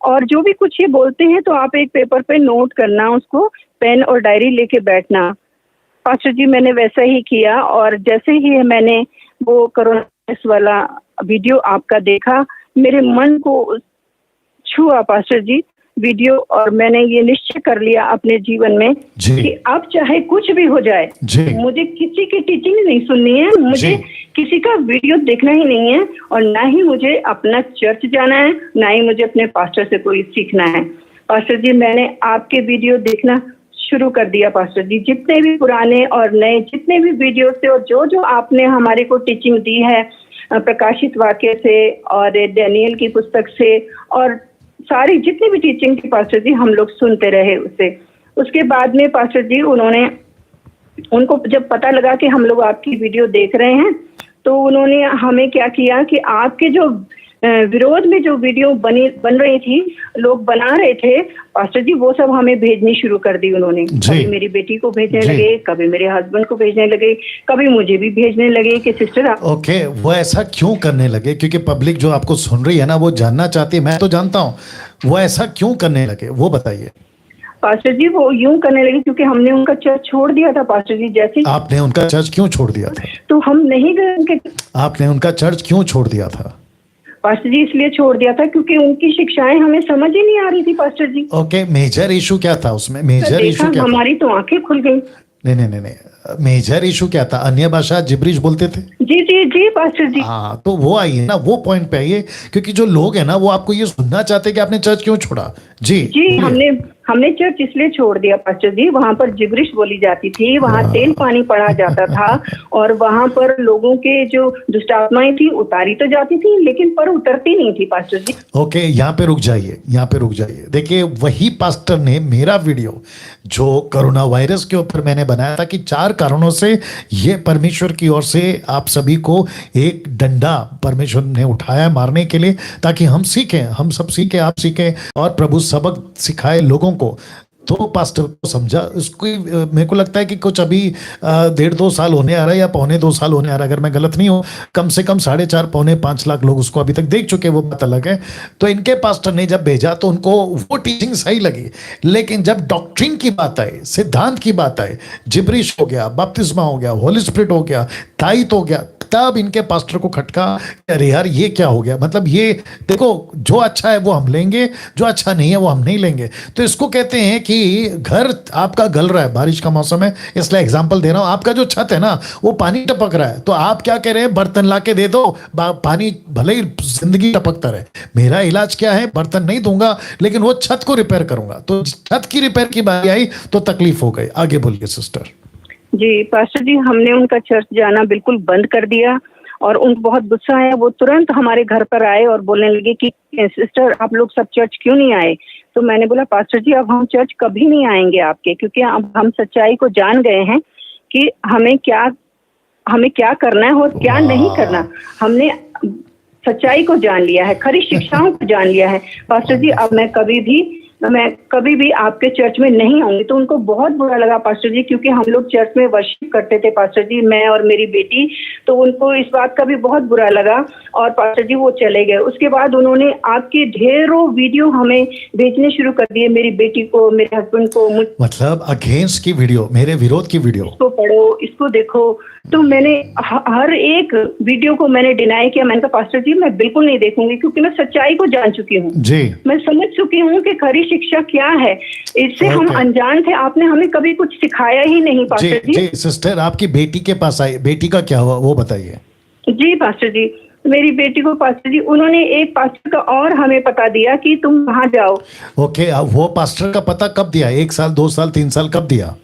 और जो भी कुछ ये बोलते हैं तो आप एक पेपर पे नोट करना, उसको पेन और डायरी लेके बैठना। पास्टर जी मैंने वैसा ही किया और जैसे ही मैंने वो कोरोना वाला वीडियो आपका देखा मेरे मन को छुआ पास्टर जी। वीडियो और मैंने ये निश्चय कर लिया अपने जीवन में जी। कि अब चाहे कुछ भी हो जाए, जी। मुझे किसी की टीचिंग नहीं सुननी है, मुझे जी। किसी का वीडियो देखना ही नहीं है, और ना ही मुझे अपना चर्च जाना है, ना ही मुझे अपने पास्टर से कोई सीखना है। पास्टर जी, मैंने आपके वीडियो देखना शुरू कर दिया पास्टर जी। जितने भी पुराने और नए जितने भी वीडियो से और जो जो आपने हमारे को टीचिंग दी है प्रकाशित वाक्य से और डैनियल की पुस्तक से और सारी जितनी भी टीचिंग थी पास्टर जी, हम लोग सुनते रहे उसे। उसके बाद में पास्टर जी उनको जब पता लगा कि हम लोग आपकी वीडियो देख रहे हैं, तो उन्होंने हमें क्या किया कि आपके जो विरोध में जो वीडियो बन रही थी, लोग बना रहे थे पास्टर जी, वो सब हमें भेजनी शुरू कर दी उन्होंने। कभी मेरी बेटी को भेजने लगे, कभी मेरे हस्बैंड को भेजने लगे, कभी मुझे भी भेजने लगे कि सिस्टर आप। ओके, वो ऐसा क्यों करने लगे? क्योंकि पब्लिक जो आपको सुन रही है ना, वो जानना चाहती है, मैं तो जानता हूँ, वो ऐसा क्यों करने लगे, वो बताइए। पास्टर जी वो यूं करने लगे क्योंकि हमने उनका चर्च छोड़ दिया था पास्टर जी। जैसे आपने उनका चर्च क्यों छोड़ दिया था? तो हम नहीं गए उनके। आपने उनका चर्च क्यों छोड़ दिया था? पास्टर जी इसलिए छोड़ दिया था क्योंकि उनकी शिक्षाएं हमें समझ ही नहीं आ रही थी pastor ji. Okay, major issue क्या था उसमें? मेजर इशू क्या था? हमारी तो आंखें खुल गई। नहीं, मेजर इशू क्या था? अन्य भाषा जिब्रिश बोलते थे? जी जी जी पास्टर जी। हाँ, तो वो आइए ना, वो पॉइंट पे आइए, क्योंकि जो लोग है ना, वो आपको ये सुनना चाहते हैं कि आपने चर्च क्यों छोड़ा। जी जी, हमने चर्च इसलिए छोड़ दिया पास्टर जी, वहाँ पर जिब्रिश बोली जाती थी, वहाँ तेल पानी पढ़ा जाता था, और वहाँ पर लोगों के जो दुष्ट आत्माएं थी उतारी तो जाती थी, लेकिन पर उतरती नहीं थी पास्टर जी। ओके, यहाँ पे रुक जाइए। देखिए, वही पास्टर ने मेरा वीडियो जो कोरोना वायरस के ऊपर मैंने बनाया था कि 4 कारणों से ये परमेश्वर की ओर से आप सभी को एक डंडा परमेश्वर ने उठाया मारने के लिए, ताकि हम सीखें, हम सब सीखें, आप सीखें, और प्रभु सबक सिखाए लोगों को। तो पास्टर को समझा, उसको मेरे को लगता है कि कुछ अभी 1.5-2 साल होने आ रहा है, या 1.25-2 साल होने आ रहा है, अगर मैं गलत नहीं हूँ। कम से कम 4.5-5 लाख लोग उसको अभी तक देख चुके हैं, वो बात अलग है। तो इनके पास्टर ने जब भेजा तो उनको वो टीचिंग सही लगी, लेकिन जब डॉक्ट्रिन की बात आई, सिद्धांत की बात आई, जिब्रिश हो गया, बपतिस्मा हो गया, होली स्पिरिट हो गया, ताईत हो गया, तब इनके पास्टर को खटका, अरे यार ये क्या हो गया। मतलब ये देखो, जो अच्छा है वो हम लेंगे, जो अच्छा नहीं है वो हम नहीं लेंगे। तो इसको कहते हैं कि घर आपका गल रहा है, बारिश का मौसम है, इसलिए एग्जांपल दे रहा हूं, आपका जो छत है ना, वो पानी टपक रहा है, तो आप क्या कह रहे हैं, बर्तन लाके दे दो, पानी भले ही जिंदगी टपकता रहे। मेरा इलाज क्या है, बर्तन नहीं दूंगा, लेकिन वो छत को रिपेयर करूंगा। तो छत की रिपेयर की बात आई तो तकलीफ हो गई। आगे बोलिए सिस्टर। जी पास्टर जी, हमने उनका चर्च जाना बिल्कुल बंद कर दिया, और उनको बहुत गुस्सा आया। वो तुरंत हमारे घर पर आए और बोलने लगे कि सिस्टर आप लोग सब चर्च क्यों नहीं आए। तो मैंने बोला पास्टर जी अब हम चर्च कभी नहीं आएंगे आपके, क्योंकि अब हम सच्चाई को जान गए हैं कि हमें क्या करना है और क्या नहीं करना। हमने सच्चाई को जान लिया है, खरी शिक्षाओं को जान लिया है पास्टर जी। अब मैं कभी भी आपके चर्च में नहीं आऊंगी। तो उनको बहुत बुरा लगा पास्टर जी, क्योंकि हम लोग चर्च में वर्शिप करते थे पास्टर जी, मैं और मेरी बेटी। तो उनको इस बात का भी बहुत बुरा लगा, और पास्टर जी वो चले गए। उसके बाद उन्होंने आपके ढेरों वीडियो हमें भेजने शुरू कर दिए, मेरी बेटी को, मेरे हस्बैंड को। मतलब अगेंस्ट की वीडियो, मेरे विरोध की वीडियो, इसको पढ़ो, इसको देखो। तो मैंने हर एक वीडियो को मैंने डिनाई किया। मैंने कहा पास्टर जी मैं बिल्कुल नहीं देखूंगी, क्योंकि मैं सच्चाई को जान चुकी हूँ जी। मैं समझ चुकी हूँ कि खरी शिक्षा क्या है। इससे हम अनजान थे, आपने हमें कभी कुछ सिखाया ही नहीं पास्टर जी। जी सिस्टर, आपकी बेटी के पास आई, बेटी का क्या हुआ वो बताइए। जी पास्टर जी, मेरी बेटी को पास्टर जी उन्होंने एक पास्टर का और हमें पता दिया कि तुम वहां जाओ। ओके, वो पास्टर का पता कब दिया? 1 साल, 2 साल, 3 साल कब दिया?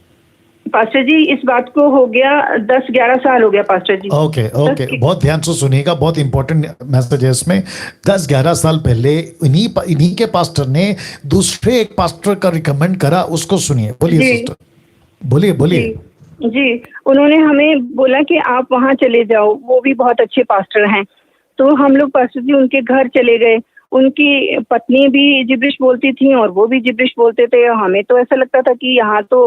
पास्टर जी इस बात को हो गया 10-11 साल हो गया पास्टर जी। ओके, बहुत ध्यान से सुनिएगा, बहुत इंपॉर्टेंट मैसेज है इसमें। 10-11 साल पहले इन्हीं के पास्टर ने दूसरे एक पास्टर का रिकमेंड करा, उसको सुनिए। बोलिए सिस्टर, बोलिए। जी, उन्होंने हमें बोला कि आप वहां चले जाओ, वो भी बहुत अच्छे पास्टर हैं। तो हम लोग पास्टर जी उनके घर चले गए। उनकी पत्नी भी जिब्रिश बोलती थी और वो भी जिब्रिश बोलते थे। हमें तो ऐसा लगता था कि यहाँ तो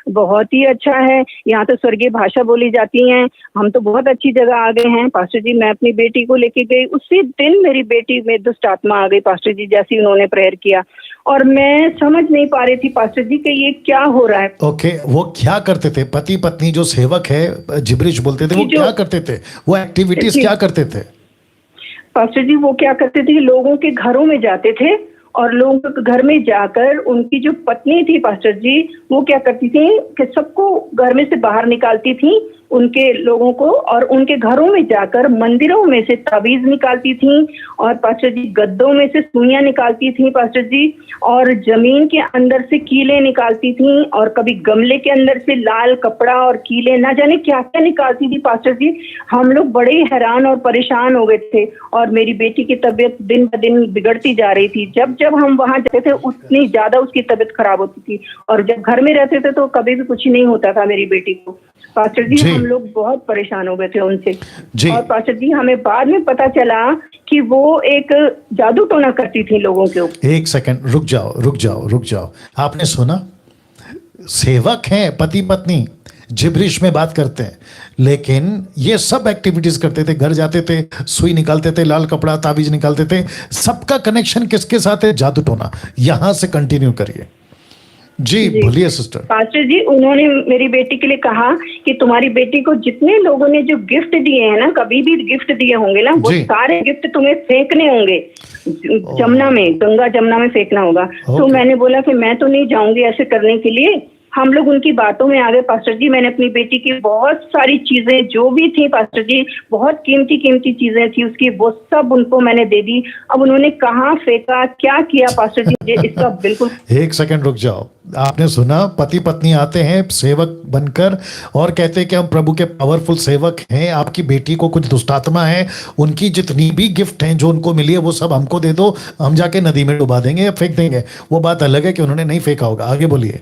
बहुत ही अच्छा है, यहाँ तो स्वर्गीय भाषा बोली जाती है, हम तो बहुत अच्छी जगह आ गए हैं। पास्टर जी मैं अपनी बेटी को लेके गई, उसी दिन मेरी बेटी में दुष्ट आत्मा आ गई पास्टर जी, जैसे उन्होंने प्रेयर किया। और मैं समझ नहीं पा रही थी पास्टर जी कि ये क्या हो रहा है। ओके, वो क्या करते थे? पति पत्नी जो सेवक है जिब्रिश बोलते थे, वो क्या करते थे? वो एक्टिविटीज क्या करते थे? पास्टर जी वो क्या करते थे, लोगों के घरों में जाते थे और लोगों के घर में जाकर उनकी जो पत्नी थी पास्टर जी, वो क्या करती थी कि सबको घर में से बाहर निकालती थी, उनके लोगों को, और उनके घरों में जाकर मंदिरों में से ताबीज निकालती थी, और पास्टर जी गद्दों में से सुइयां निकालती थी पास्टर जी, और जमीन के अंदर से कीले निकालती थी, और कभी गमले के अंदर से लाल कपड़ा और कीले, ना जाने क्या क्या निकालती थी पास्टर जी। हम लोग बड़े हैरान और परेशान हो गए थे, और मेरी बेटी की तबीयत दिन ब दिन बिगड़ती जा रही थी। जब जब हम वहां जाते थे उतनी ज्यादा उसकी तबीयत खराब होती थी, और जब घर में रहते थे तो कभी भी कुछ नहीं होता था मेरी बेटी को। पास्टर जी हम लोग बहुत परेशान हो गए थे उनसे। और पास्टर जी हमें बाद में पता चला कि वो एक जादू टोना करती थी लोगों के ऊपर। एक सेकंड रुक जाओ। आपने सुना, सेवक हैं पति पत्नी, जिब्रिश में बात करते हैं, लेकिन ये सब एक्टिविटीज करते थे, घर जाते थे, सुई निकालते थे, लाल कपड़ा ताबीज निकालते थे। सबका कनेक्शन किसके साथ है? जादू टोना। यहां से कंटिन्यू करिए। जी बोलिए सिस्टर। पास्टर जी उन्होंने मेरी बेटी के लिए कहा कि तुम्हारी बेटी को जितने लोगों ने जो गिफ्ट दिए हैं ना, कभी भी गिफ्ट दिए होंगे ना, वो सारे गिफ्ट तुम्हें फेंकने होंगे जमुना में, गंगा जमुना में फेंकना होगा। तो मैंने बोला कि मैं तो नहीं जाऊंगी ऐसे करने के लिए। हम लोग उनकी बातों में आ गए पास्टर जी। मैंने अपनी बेटी की बहुत सारी चीजें जो भी थी पास्टर जी, बहुत कीमती चीजें थी उसकी, वो सब उनको मैंने दे दी। अब उन्होंने कहाँ फेंका, क्या किया पास्टर जी, मुझे इसका बिल्कुल। एक सेकंड रुक जाओ। आपने सुना, पति पत्नी आते हैं सेवक बनकर और कहते हैं कि हम प्रभु के पावरफुल सेवक हैं, आपकी बेटी को कुछ दुष्टात्मा है, उनकी जितनी भी गिफ्ट हैं जो उनको मिली है वो सब हमको दे दो, हम जाके नदी में डुबा देंगे या फेंक देंगे। वो बात अलग है कि उन्होंने नहीं फेंका होगा। आगे बोलिए।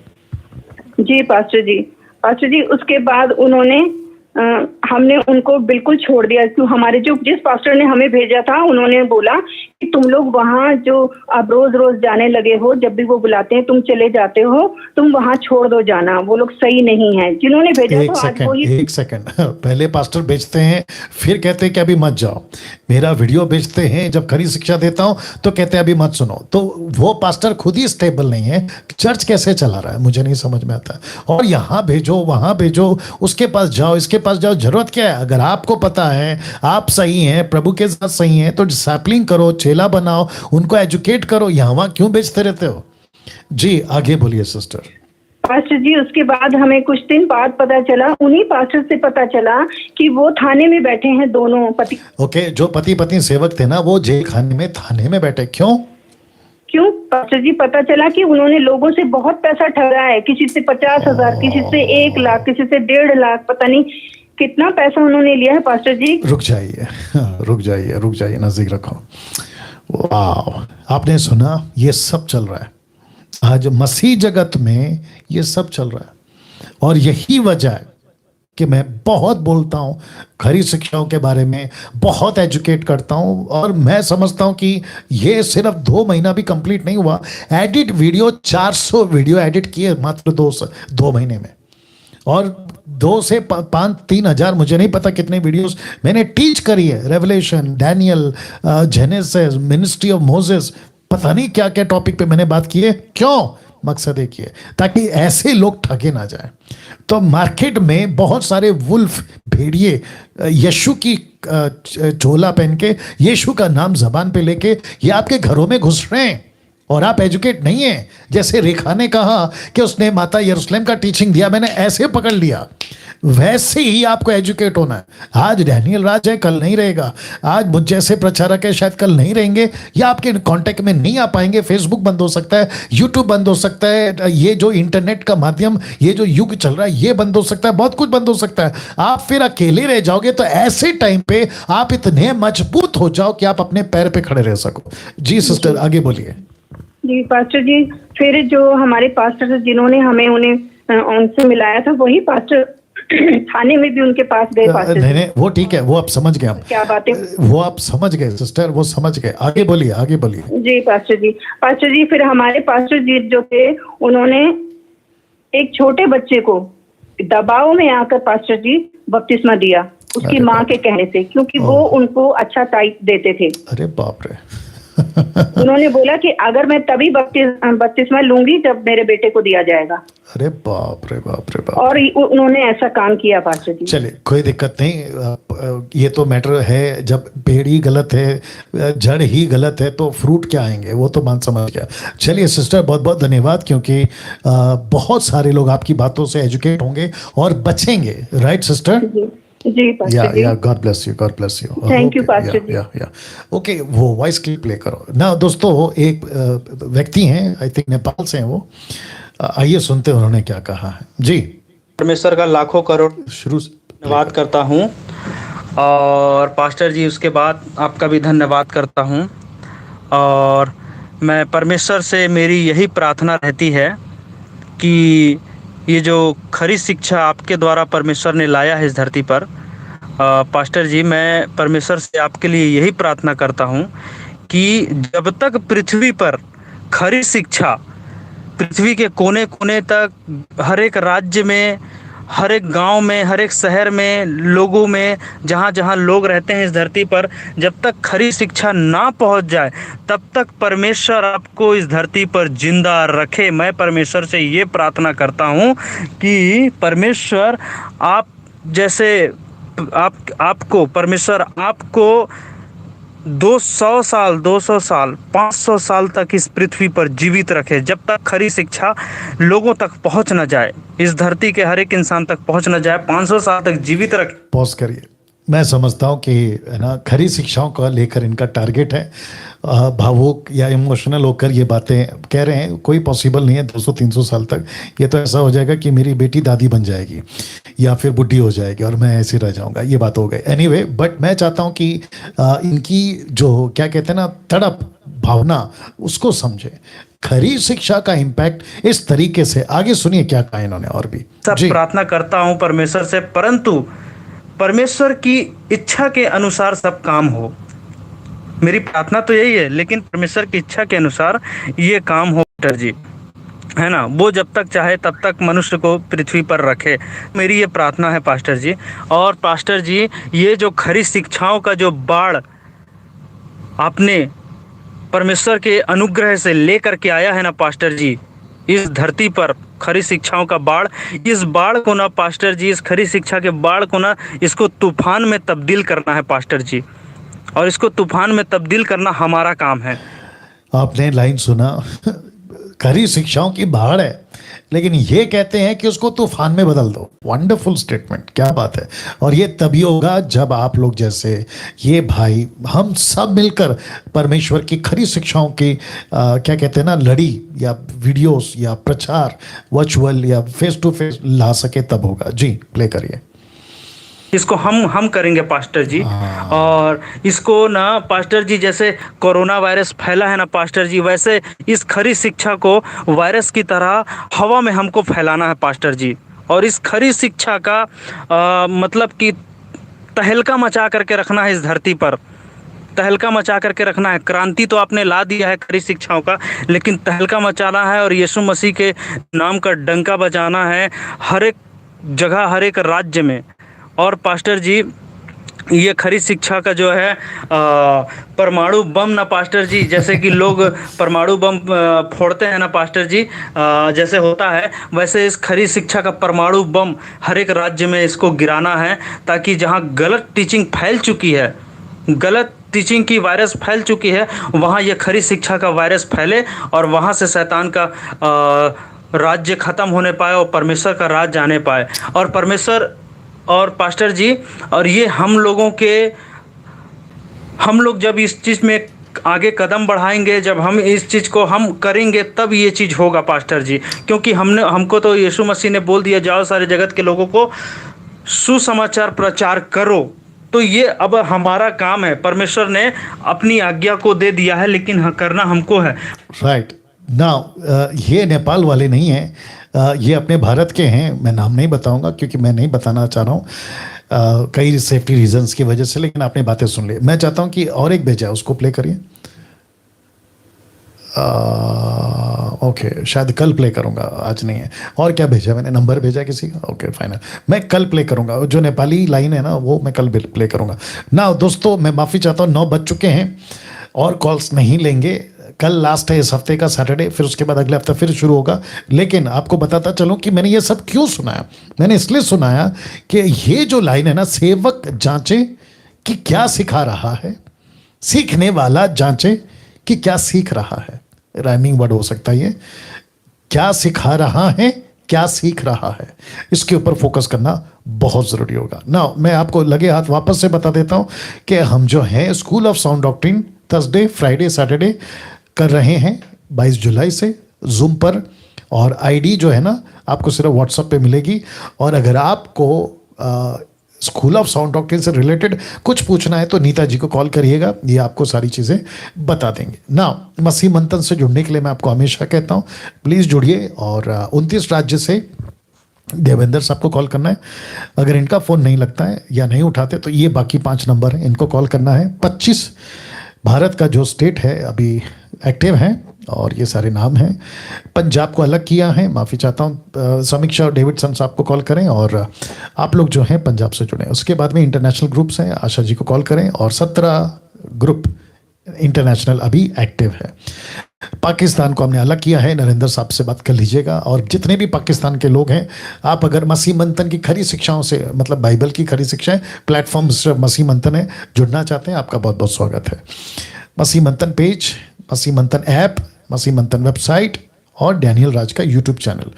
जी पास्टर जी उसके बाद उन्होंने हमने उनको बिल्कुल छोड़ दिया। क्यों, हमारे जो जिस पास्टर ने हमें भेजा था उन्होंने बोला कि तुम लोग वहाँ जो आप रोज रोज जाने लगे हो, जब भी वो बुलाते हैं तुम चले जाते हो, तुम वहाँ छोड़ दो जाना, वो लोग सही नहीं है। जिन्होंने भेजा एक सेकंड पहले पास्टर भेजते हैं, फिर कहते हैं कि अभी मत जाओ। मेरा वीडियो भेजते हैं, जब खरी शिक्षा देता हूं तो कहते हैं अभी मत सुनो। तो वो पास्टर खुद ही स्टेबल नहीं है, चर्च कैसे चला रहा है मुझे नहीं समझ में आता। और यहाँ भेजो, वहां भेजो, उसके पास जाओ, इसके पास जाओ, जरूरत क्या है? अगर आपको पता है आप सही हैं, प्रभु के साथ सही हैं, तो डिसिप्लिन करो, चेला बनाओ, उनको एजुकेट करो। यहाँ क्यों बेचते रहते हो? जी आगे बोलिए सिस्टर। पास्टर जी उसके बाद हमें कुछ दिन बाद पता चला, उन्हीं पास्टर से पता चला कि वो थाने में बैठे हैं दोनों पति। ओके, जो पति पत्नी सेवक थे ना, वो जेल खाने में थाने में बैठे। क्यों पास्टर जी? पता चला कि उन्होंने लोगों से बहुत पैसा ठगा है, किसी से 50,000, किसी से 1 लाख, किसी से 1.5 लाख, पता नहीं कितना पैसा उन्होंने लिया है पास्टर जी। रुक जाइए, नजदीक रखो। वाह, आपने सुना, ये सब चल रहा है आज मसीह जगत में, ये सब चल रहा है। और यही वजह है कि मैं बहुत बोलता हूँ खरी शिक्षाओं के बारे में, बहुत एजुकेट करता हूँ, और मैं समझता हूँ कि ये सिर्फ 2 महीना भी कंप्लीट नहीं हुआ। एडिट वीडियो 400 वीडियो एडिट किए मात्र 2 महीने में, और 2 से 3 हजार, मुझे नहीं पता कितने वीडियोस मैंने टीच करी है। Revelation, Daniel, genesis, ministry of Moses, पता नहीं क्या क्या टॉपिक पे मैंने बात की है। क्यों? मकसद एक ही है, ताकि ऐसे लोग ठगे ना जाए। तो मार्केट में बहुत सारे वुल्फ, भेड़िए, यीशु की चोला पहन के, यीशु का नाम जबान पे लेके ये आपके घरों में घुस रहे हैं, और आप एजुकेट नहीं है। जैसे रेखा ने कहा कि उसने माता यरूशलेम का टीचिंग दिया, मैंने ऐसे पकड़ लिया, वैसे ही आपको एजुकेट होना है। आज डैनियल राज है, कल नहीं रहेगा। आज मुझ जैसे प्रचारक है, शायद कल नहीं रहेंगे, या आपके कांटेक्ट में नहीं आ पाएंगे। फेसबुक बंद हो सकता है, यूट्यूब बंद हो सकता है, ये जो इंटरनेट का माध्यम, ये जो युग चल रहा है, ये बंद हो सकता है, बहुत कुछ बंद हो सकता है। आप फिर अकेले रह जाओगे। तो ऐसे टाइम पे आप इतने मजबूत हो जाओ कि आप अपने पैर पे खड़े रह सको। जी सिस्टर आगे बोलिए। जी पास्टर जी, फिर जो हमारे पास्टर जिन्होंने हमें उनसे मिलाया था, वही पास्टर थाने में भी उनके पास गए पास्टर। नहीं, वो ठीक है, वो आप समझ गए हम क्या बात है, वो आप समझ गए सिस्टर, वो समझ गए। आगे बोलिए जी पास्टर जी फिर हमारे पास्टर जी जो थे, उन्होंने एक छोटे बच्चे को दबाव में आकर पास्टर जी बपतिस्मा दिया, उसकी माँ के कहने से, क्योंकि वो उनको अच्छा टाइप देते थे। अरे बाप रे उन्होंने बोला कि अगर मैं तभी बपतिस्मा लूंगी जब मेरे बेटे को दिया जाएगा। अरे बाप रे बाप रे बाप। और उन्होंने ऐसा काम किया पास्टर जी। चलिए कोई दिक्कत नहीं, ये तो मैटर है, जब पेड़ ही गलत है, जड़ ही गलत है तो फ्रूट क्या आएंगे, वो तो मान समझ गया। चलिए सिस्टर बहुत बहुत धन्यवाद, क्योंकि बहुत सारे लोग आपकी बातों से एजुकेट होंगे और बचेंगे, राइट सिस्टर? जी pastor ji. God bless you, God bless you. Thank you pastor ji. Okay, वो वॉइस क्लिप प्ले करो ना दोस्तों। एक व्यक्ति हैं, आई थिंक नेपाल से हैं वो, आइए सुनते हैं उन्होंने क्या कहा है। जी, परमेश्वर का लाखों करोड़ शुरू से धन्यवाद करता हूँ, और पास्टर जी उसके बाद आपका भी धन्यवाद करता हूँ। और मैं परमेश्वर से मेरी यही प्रार्थना रहती है कि ये जो खरी शिक्षा आपके द्वारा परमेश्वर ने लाया है इस धरती पर, पास्टर जी मैं परमेश्वर से आपके लिए यही प्रार्थना करता हूँ कि जब तक पृथ्वी पर खरी शिक्षा पृथ्वी के कोने कोने तक, हर एक राज्य में, हर एक गांव में, हर एक शहर में, लोगों में, जहाँ जहाँ लोग रहते हैं इस धरती पर, जब तक खरी शिक्षा ना पहुँच जाए तब तक परमेश्वर आपको इस धरती पर जिंदा रखे। मैं परमेश्वर से ये प्रार्थना करता हूँ कि परमेश्वर आप जैसे आपको परमेश्वर आपको 200 साल, 200 साल, 500 साल तक इस पृथ्वी पर जीवित रखे, जब तक खरी शिक्षा लोगों तक पहुंच न जाए, इस धरती के हर एक इंसान तक पहुंच न जाए, 500 साल तक जीवित रखे। पॉज करिए। मैं समझता हूँ कि है ना, खरी शिक्षाओं को लेकर इनका टारगेट है। भावुक या इमोशनल होकर ये बातें कह रहे हैं, कोई पॉसिबल नहीं है 200-300 साल तक। ये तो ऐसा हो जाएगा कि मेरी बेटी दादी बन जाएगी या फिर बुढ़ी हो जाएगी और मैं ऐसे रह जाऊंगा, ये बात हो गई। एनीवे, बट मैं चाहता हूँ कि इनकी जो क्या कहते हैं ना, तड़प भावना, उसको समझे। खरी शिक्षा का इम्पैक्ट इस तरीके से, आगे सुनिए क्या कहा इन्होंने। और भी सब प्रार्थना करता हूँ परमेश्वर से, परंतु परमेश्वर की इच्छा के अनुसार सब काम हो। मेरी प्रार्थना तो यही है, लेकिन परमेश्वर की इच्छा के अनुसार ये काम हो डॉक्टर जी, है ना। वो जब तक चाहे तब तक मनुष्य को पृथ्वी पर रखे, मेरी ये प्रार्थना है पास्टर जी। और पास्टर जी, ये जो खरी शिक्षाओं का जो बाढ़ आपने परमेश्वर के अनुग्रह से लेकर के आया है ना पास्टर जी, इस धरती पर खरी शिक्षाओं का बाढ़, इस बाढ़ को ना पास्टर जी, इस खरी शिक्षा के बाढ़ को ना, इसको तूफान में तब्दील करना है पास्टर जी, और इसको तूफान में तब्दील करना हमारा काम है। आपने लाइन सुना, खरी शिक्षाओं की बाढ़ है, लेकिन ये कहते हैं कि उसको तूफान में बदल दो। वंडरफुल स्टेटमेंट, क्या बात है। और ये तभी होगा जब आप लोग जैसे ये भाई, हम सब मिलकर परमेश्वर की खरी शिक्षाओं की क्या कहते हैं ना, लड़ी या वीडियोस या प्रचार वर्चुअल या फेस टू फेस ला सके, तब होगा। जी, प्ले करिए। इसको हम करेंगे पास्टर जी। और इसको ना पास्टर जी, जैसे कोरोना वायरस फैला है ना पास्टर जी, वैसे इस खरी शिक्षा को वायरस की तरह हवा में हमको फैलाना है पास्टर जी। और इस खरी शिक्षा का मतलब कि तहलका मचा करके रखना है इस धरती पर, तहलका मचा करके रखना है। क्रांति तो आपने ला दिया है खरी शिक्षाओं का, लेकिन तहलका मचाना है और यीशु मसीह के नाम का डंका बजाना है हर एक जगह, हर एक राज्य में। और पास्टर जी, ये खरी शिक्षा का जो है परमाणु बम ना पास्टर जी, जैसे कि लोग परमाणु बम फोड़ते हैं ना पास्टर जी, जैसे होता है वैसे इस खरी शिक्षा का परमाणु बम हर एक राज्य में इसको गिराना है, ताकि जहां गलत टीचिंग फैल चुकी है, गलत टीचिंग की वायरस फैल चुकी है, वहाँ ये खरी शिक्षा का वायरस फैले और वहाँ से शैतान का राज्य खत्म होने पाए और परमेश्वर का राज जाने पाए। और परमेश्वर और पास्टर जी, और ये हम लोग जब इस चीज़ में आगे कदम बढ़ाएंगे, जब हम इस चीज़ को हम करेंगे, तब ये चीज़ होगा पास्टर जी। क्योंकि हमको तो यीशु मसीह ने बोल दिया, जाओ सारे जगत के लोगों को सुसमाचार प्रचार करो। तो ये अब हमारा काम है, परमेश्वर ने अपनी आज्ञा को दे दिया है, लेकिन करना हमको है। राइट नाउ, ये नेपाल वाले नहीं हैं, ये अपने भारत के हैं। मैं नाम नहीं बताऊंगा क्योंकि मैं नहीं बताना चाह रहा हूँ कई सेफ्टी रीजंस की वजह से, लेकिन आपने बातें सुन ली। मैं चाहता हूँ कि और एक भेजा है, उसको प्ले करिए। ओके, शायद कल प्ले करूंगा, आज नहीं है। और क्या भेजा मैंने, नंबर भेजा किसी का? ओके फाइनल, मैं कल प्ले करूंगा। जो नेपाली लाइन है ना, वो मैं कल प्ले करूंगा ना। दोस्तों, मैं माफ़ी चाहता हूँ, 9 बज चुके हैं। और कॉल्स नहीं लेंगे। कल लास्ट है इस हफ्ते का सैटरडे, फिर उसके बाद अगले हफ्ते फिर शुरू होगा। लेकिन आपको बताता चलूं कि मैंने ये सब क्यों सुनाया। मैंने इसलिए सुनाया कि ये जो लाइन है ना, सेवक जांचे कि क्या सिखा रहा है, सीखने वाला जांचे कि क्या सीख रहा है। राइमिंग वर्ड हो सकता है ये, क्या सिखा रहा है, क्या सीख रहा है, इसके ऊपर फोकस करना बहुत जरूरी होगा ना। मैं आपको लगे हाथ वापस से बता देता हूं कि हम जो है school of sound doctrine Thursday, Friday, Saturday कर रहे हैं 22 जुलाई से जूम पर। और आईडी जो है ना आपको सिर्फ व्हाट्सएप पे मिलेगी। और अगर आपको स्कूल ऑफ साउंड डॉक्ट्रिन से रिलेटेड कुछ पूछना है तो नीता जी को कॉल करिएगा, ये आपको सारी चीज़ें बता देंगे ना। मसीह मंथन से जुड़ने के लिए मैं आपको हमेशा कहता हूँ प्लीज़ जुड़िए। और 29 राज्य से देवेंद्र साहब को कॉल करना है। अगर इनका फ़ोन नहीं लगता है या नहीं उठाते तो ये बाकी 5 नंबर हैं, इनको कॉल करना है। 25 भारत का जो स्टेट है अभी एक्टिव हैं और ये सारे नाम हैं। पंजाब को अलग किया है, माफ़ी चाहता हूँ। समीक्षा और डेविडसन साहब को कॉल करें और आप लोग जो हैं पंजाब से जुड़ें। उसके बाद में इंटरनेशनल ग्रुप्स हैं, आशा जी को कॉल करें। और 17 ग्रुप इंटरनेशनल अभी एक्टिव है। पाकिस्तान को हमने अलग किया है, नरेंद्र साहब से बात कर लीजिएगा। और जितने भी पाकिस्तान के लोग हैं, आप अगर मसीह मंथन की खरी शिक्षाओं से, मतलब बाइबल की खरी शिक्षाएं, प्लेटफॉर्म मसीह मंथन है, जुड़ना चाहते हैं, आपका बहुत बहुत स्वागत है। मसीह मंथन पेज, मसीह मंथन ऐप, मसीह मंथन वेबसाइट और डैनियल राज का यूट्यूब चैनल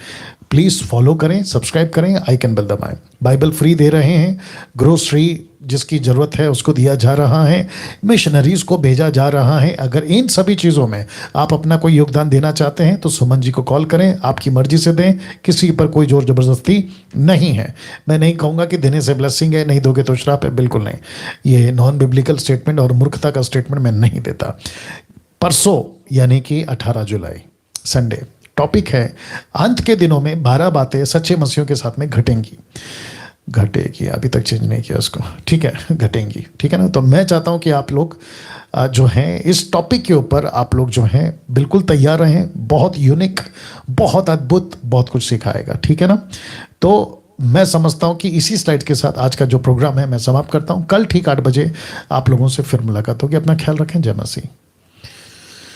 प्लीज़ फॉलो करें, सब्सक्राइब करें, आइकन बेल दबाएं। बाइबल फ्री दे रहे हैं, ग्रोसरी जिसकी ज़रूरत है उसको दिया जा रहा है, मिशनरीज़ को भेजा जा रहा है। अगर इन सभी चीज़ों में आप अपना कोई योगदान देना चाहते हैं तो सुमन जी को कॉल करें, आपकी मर्जी से दें, किसी पर कोई जोर ज़बरदस्ती नहीं है। मैं नहीं कहूँगा कि देने से ब्लेसिंग है, नहीं दोगे तो श्राप है, बिल्कुल नहीं। ये नॉन बिब्लिकल स्टेटमेंट और मूर्खता का स्टेटमेंट मैं नहीं देता। परसों यानी कि 18 जुलाई संडे टॉपिक है अंत के दिनों में 12 बातें सच्चे मसीहों के साथ में घटेंगी। अभी तक चेंज नहीं किया उसको, ठीक है, घटेंगी, ठीक है ना। तो मैं चाहता हूं कि आप लोग जो हैं इस टॉपिक के ऊपर आप लोग जो हैं बिल्कुल तैयार रहें। बहुत यूनिक, बहुत अद्भुत, बहुत कुछ सिखाएगा, ठीक है ना। तो मैं समझता हूं कि इसी स्लाइड के साथ आज का जो प्रोग्राम है मैं समाप्त करता हूं। कल ठीक 8 बजे आप लोगों से फिर मुलाकात होगी। अपना ख्याल रखें। जय मसीह।